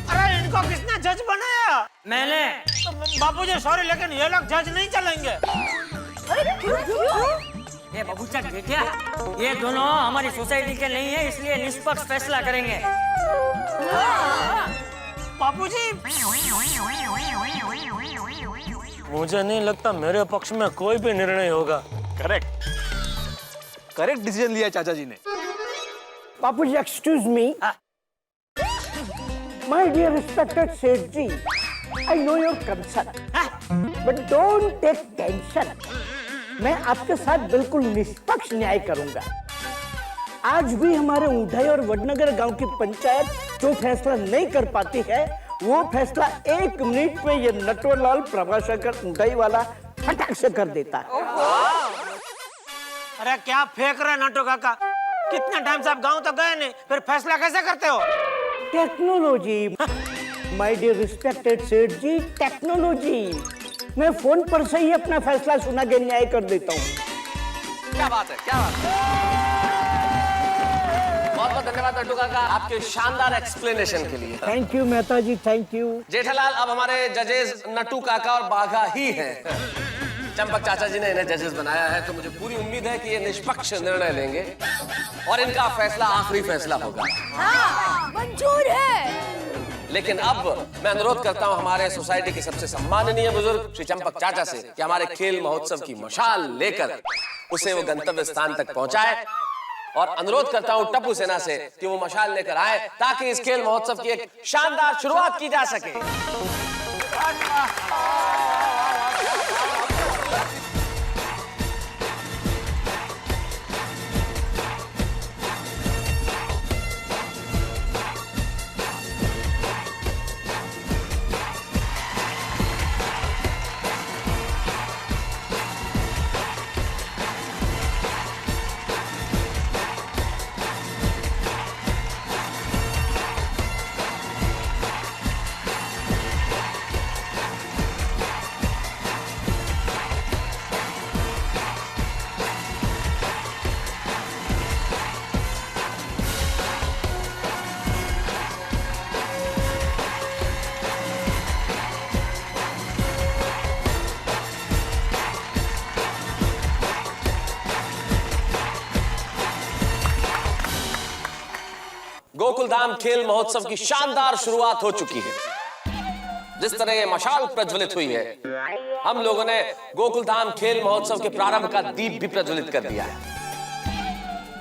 Speaker 2: अरे इनको किसने जज बनाया?
Speaker 1: मैंने।
Speaker 2: तो बापूजी सॉरी लेकिन ये लोग जज नहीं चलेंगे।
Speaker 9: अरे क्यों?
Speaker 1: ये बबूचा क्या, ये दोनों हमारी सोसाइटी के नहीं है इसलिए निष्पक्ष फैसला करेंगे।
Speaker 2: बापूजी, मुझे नहीं लगता मेरे पक्ष में कोई भी निर्णय होगा।
Speaker 13: करेक्ट डिसीजन लिया चाचा जी ने।
Speaker 3: Bapuji, excuse me. My dear respected Seth ji, I know your concern, but don't take tension. मैं आपके साथ बिल्कुल निष्पक्ष न्याय करूंगा। आज भी हमारे ऊंढाई और वडनगर गांव की पंचायत जो फैसला नहीं कर पाती है, वो फैसला 1 मिनट में ये नटवरलाल प्रभाशंकर ऊंढाई वाला फटाक से कर देता है।
Speaker 2: अरे क्या फेंक रहे नटू काका? कितने टाइम से आप गांव तो गए नहीं, फिर फैसला कैसे करते हो?
Speaker 3: Technology, my dear respected Seth ji, technology. मैं फोन पर से ही अपना फैसला सुना के न्याय कर देता हूँ।
Speaker 5: क्या बात है, क्या बात है। बहुत बहुत धन्यवाद नट्टू काका आपके शानदार एक्सप्लेनेशन के लिए।
Speaker 3: Thank you Mehta ji, thank you.
Speaker 5: Jethalal, अब हमारे जजेस नट्टू काका और बाघा ही हैं। चंपक चाचा जी ने इन्हें जजेस बनाया है, तो मुझे पूरी उम्मीद है कि ये निष्पक्ष निर्णय लेंगे और इनका फैसला आखिरी फैसला होगा।
Speaker 9: हाँ, मंजूर है।
Speaker 5: लेकिन अब मैं अनुरोध करता हूं हमारे सोसाइटी के सबसे सम्माननीय बुजुर्ग श्री चंपक चाचा से कि हमारे खेल महोत्सव की मशाल लेकर उसे वो गंतव्य स्थान तक पहुंचाए, और अनुरोध करता हूं टप्पू सेना से कि वो मशाल लेकर आए ताकि इस खेल महोत्सव की एक शानदार शुरुआत की जा सके। गोकुलधाम खेल महोत्सव की शानदार शुरुआत हो चुकी है। जिस तरह ये मशाल प्रज्वलित हुई है, हम लोगों ने गोकुलधाम खेल महोत्सव के प्रारंभ का दीप भी प्रज्वलित कर दिया है।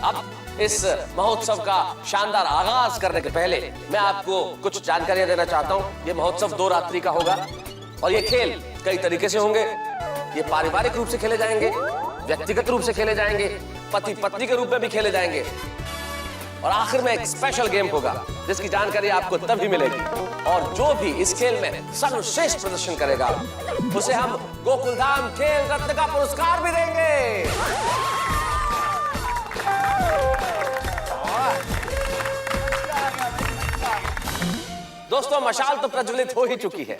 Speaker 5: अब इस महोत्सव का शानदार आगाज करने के पहले मैं आपको कुछ जानकारियां देना चाहता हूं। ये महोत्सव 2 रात्रि का होगा और ये खेल कई तरीके से होंगे। ये पारिवारिक रूप से खेले जाएंगे, व्यक्तिगत रूप से खेले जाएंगे, पति पत्नी के रूप में भी खेले जाएंगे, और आखिर में एक स्पेशल गेम होगा जिसकी जानकारी आपको तब भी मिलेगी। और जो भी इस खेल में सर्वश्रेष्ठ प्रदर्शन करेगा उसे हम गोकुलधाम खेल रत्न का पुरस्कार भी देंगे। दोस्तों, मशाल तो प्रज्वलित हो ही चुकी है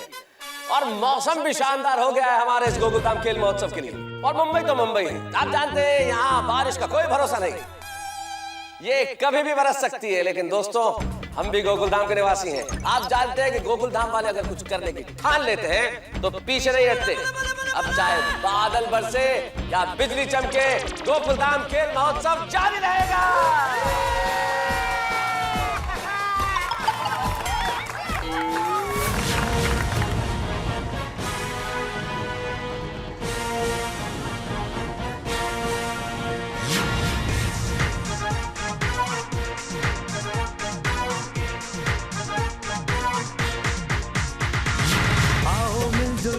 Speaker 5: और मौसम भी शानदार हो गया है हमारे इस गोकुलधाम खेल महोत्सव के लिए। और मुंबई तो मुंबई है, आप जानते हैं यहाँ बारिश का कोई भरोसा नहीं, ये कभी भी बरस सकती है। लेकिन दोस्तों, हम भी गोकुलधाम के निवासी हैं। आप जानते हैं कि गोकुलधाम वाले अगर कुछ करने की ठान लेते हैं तो पीछे नहीं हटते। अब चाहे बादल बरसे या बिजली चमके, गोकुलधाम खेल महोत्सव जारी रहेगा।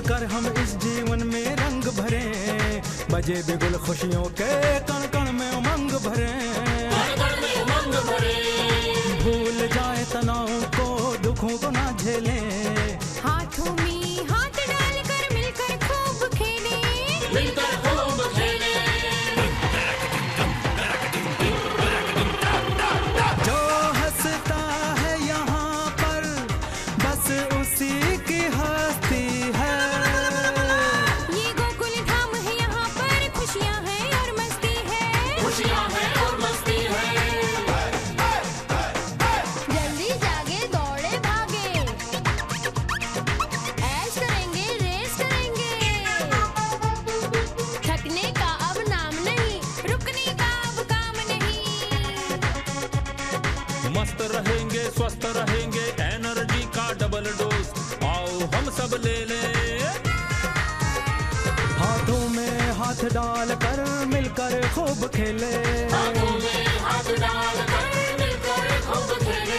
Speaker 19: कर हम इस जीवन में रंग भरे, बजे बिगुल खुशियों के कण कण में उमंग भरे, भूल जाए तनाव को, दुखों को ना झेले,
Speaker 11: हाथों में हाथ डालकर मिलकर खूब खेले, मिलकर खूब खेले।
Speaker 19: जो हंसता है यहाँ पर बस उसी की हस्ती है।
Speaker 11: ये गोकुल धाम है, यहाँ पर खुशियाँ हैं और मस्ती है, खुशियाँ हैं और मस्ती है। जल्दी जागे दौड़े भागे, ऐश करेंगे रेस करेंगे,
Speaker 19: हाथ डाल कर मिलकर खूब खेले, बागों में हाथ डाल कर मिलकर खूब खेले।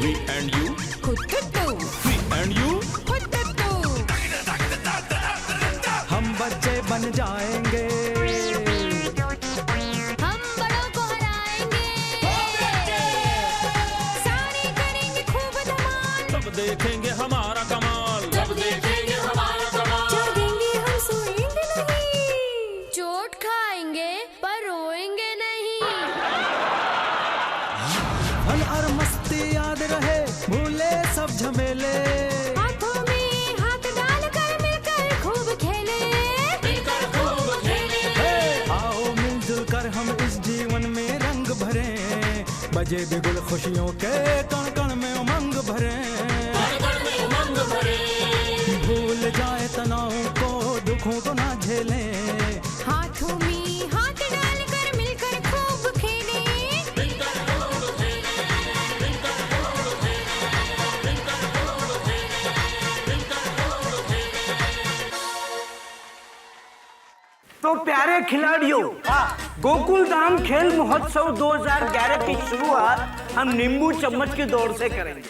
Speaker 19: We and you, we and you, हम बच्चे बन जाएंगे,
Speaker 11: हम बड़ों को हराएंगे, सारे करेंगे खूब धमाल,
Speaker 19: तब देखेंगे हमारा कमाल, जब देखेंगे हमारा कमाल।
Speaker 11: जागेंगे हम सोएंगे नहीं, चोट खाएंगे पर रोएंगे नहीं।
Speaker 19: फन और मस्ती याद रहे, भूले सब झमेले,
Speaker 11: हाथों में हाथ डालकर मिलकर खूब खेले, मिलकर खूब खेले।
Speaker 19: आओ मिलजुल कर हम इस जीवन में रंग भरे, बजे बिगुल खुशियों के कण कण में उमंग भरे, भूल जाए तनाव को, दुखों को ना झेलें,
Speaker 11: हाथों में हाथ डालकर मिलकर खूब खेले, मिलकर खूब खेले, मिलकर खूब खेले, मिलकर खूब खेले, मिलकर खूब खेले।
Speaker 3: तो प्यारे खिलाड़ियों, गोकुल धाम खेल महोत्सव 2011 की शुरुआत हम नींबू चम्मच की दौड़ से करेंगे।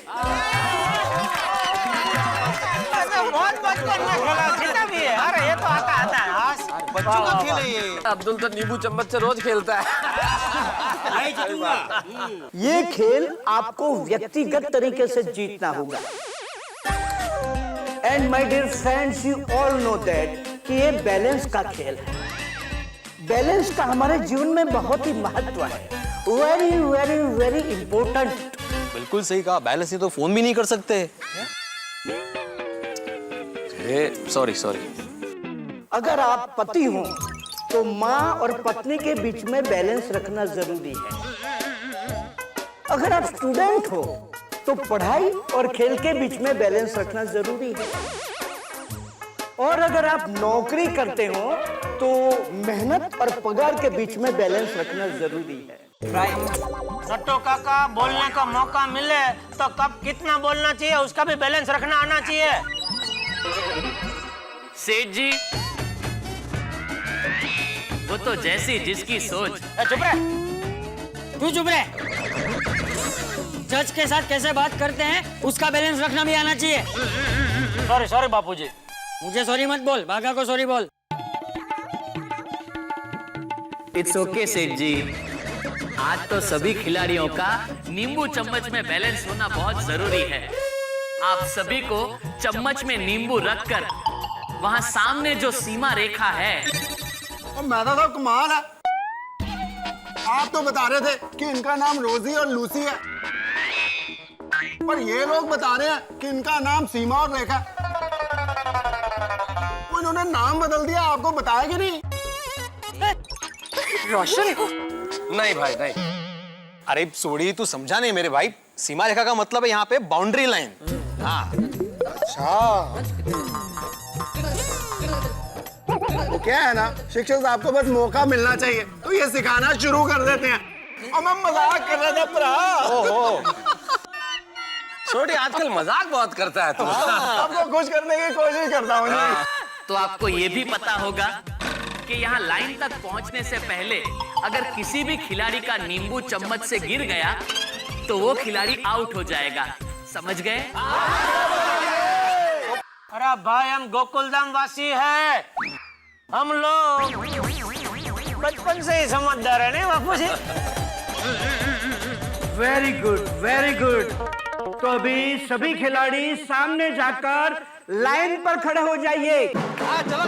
Speaker 2: बहुत बचपन में खेला, जीता भी है। अरे ये तो आता है।
Speaker 5: बच्चों का खेल है ये। अब्दुल तो नींबू चम्मच से रोज खेलता है।
Speaker 3: ये खेल आपको व्यक्तिगत तरीके से जीतना होगा। And my dear friends, you all know that कि ये बैलेंस का खेल है। बैलेंस का हमारे जीवन में बहुत ही महत्व है। Very very very important.
Speaker 15: बिल्कुल सही कहा, बैलेंस नहीं तो फोन भी नहीं कर सकते। सॉरी।
Speaker 3: अगर आप पति हो तो माँ और पत्नी के बीच में बैलेंस रखना जरूरी है। अगर आप स्टूडेंट हो तो पढ़ाई और खेल के बीच में बैलेंस रखना जरूरी है। और अगर आप नौकरी करते हो तो मेहनत और पगार के बीच में बैलेंस रखना जरूरी है।
Speaker 2: नट्टू काका, बोलने का मौका मिले तो कब कितना बोलना चाहिए उसका भी बैलेंस रखना आना चाहिए।
Speaker 20: सेठ जी, वो तो जैसी जिसकी सोच।
Speaker 2: चुप रहे।
Speaker 1: तू चुप रहे। जज के साथ कैसे बात करते हैं उसका बैलेंस रखना भी आना चाहिए।
Speaker 2: सॉरी बापूजी।
Speaker 1: मुझे सॉरी मत बोल, बागा को सॉरी बोल।
Speaker 20: इट्स ओके सेठ जी, आज तो सभी खिलाड़ियों का नींबू चम्मच में बैलेंस होना बहुत जरूरी है। आप सभी को चम्मच में नींबू रखकर वहां सामने जो सीमा रेखा है।
Speaker 6: मैदा साहब कमाल है। आप तो बता रहे थे कि इनका नाम रोजी और लूसी है, पर ये लोग बता रहे हैं कि इनका नाम सीमा और रेखा। वो इन्होंने नाम बदल दिया, आपको बताया कि नहीं?
Speaker 15: रोशन, नहीं भाई नहीं। अरे सोड़ी, तू समझा नहीं मेरे भाई। सीमा रेखा का मतलब है यहाँ पे बाउंड्री लाइन। हाँ।
Speaker 6: अच्छा, तो क्या है ना, शिक्षक साहब को बस मौका मिलना चाहिए तो ये सिखाना शुरू कर देते हैं। और मैं मजाक कर रहा था भरा।
Speaker 5: छोटी आजकल मजाक बहुत करता है तू।
Speaker 6: आपको खुश करने की कोशिश करता हूँ।
Speaker 20: तो आपको ये भी पता होगा कि यहाँ लाइन तक पहुँचने से पहले अगर किसी भी खिलाड़ी का नींबू चम्मच से गिर गया तो वो खिलाड़ी आउट हो जाएगा। समझ गए?
Speaker 2: अरे भाई, हम गोकुलधाम वासी है। हम लोग बचपन से ही समझदार है नहीं Bapu ji?
Speaker 3: Very good, very good. तो अभी सभी खिलाड़ी सामने जाकर लाइन पर खड़े हो जाइए।
Speaker 15: चलो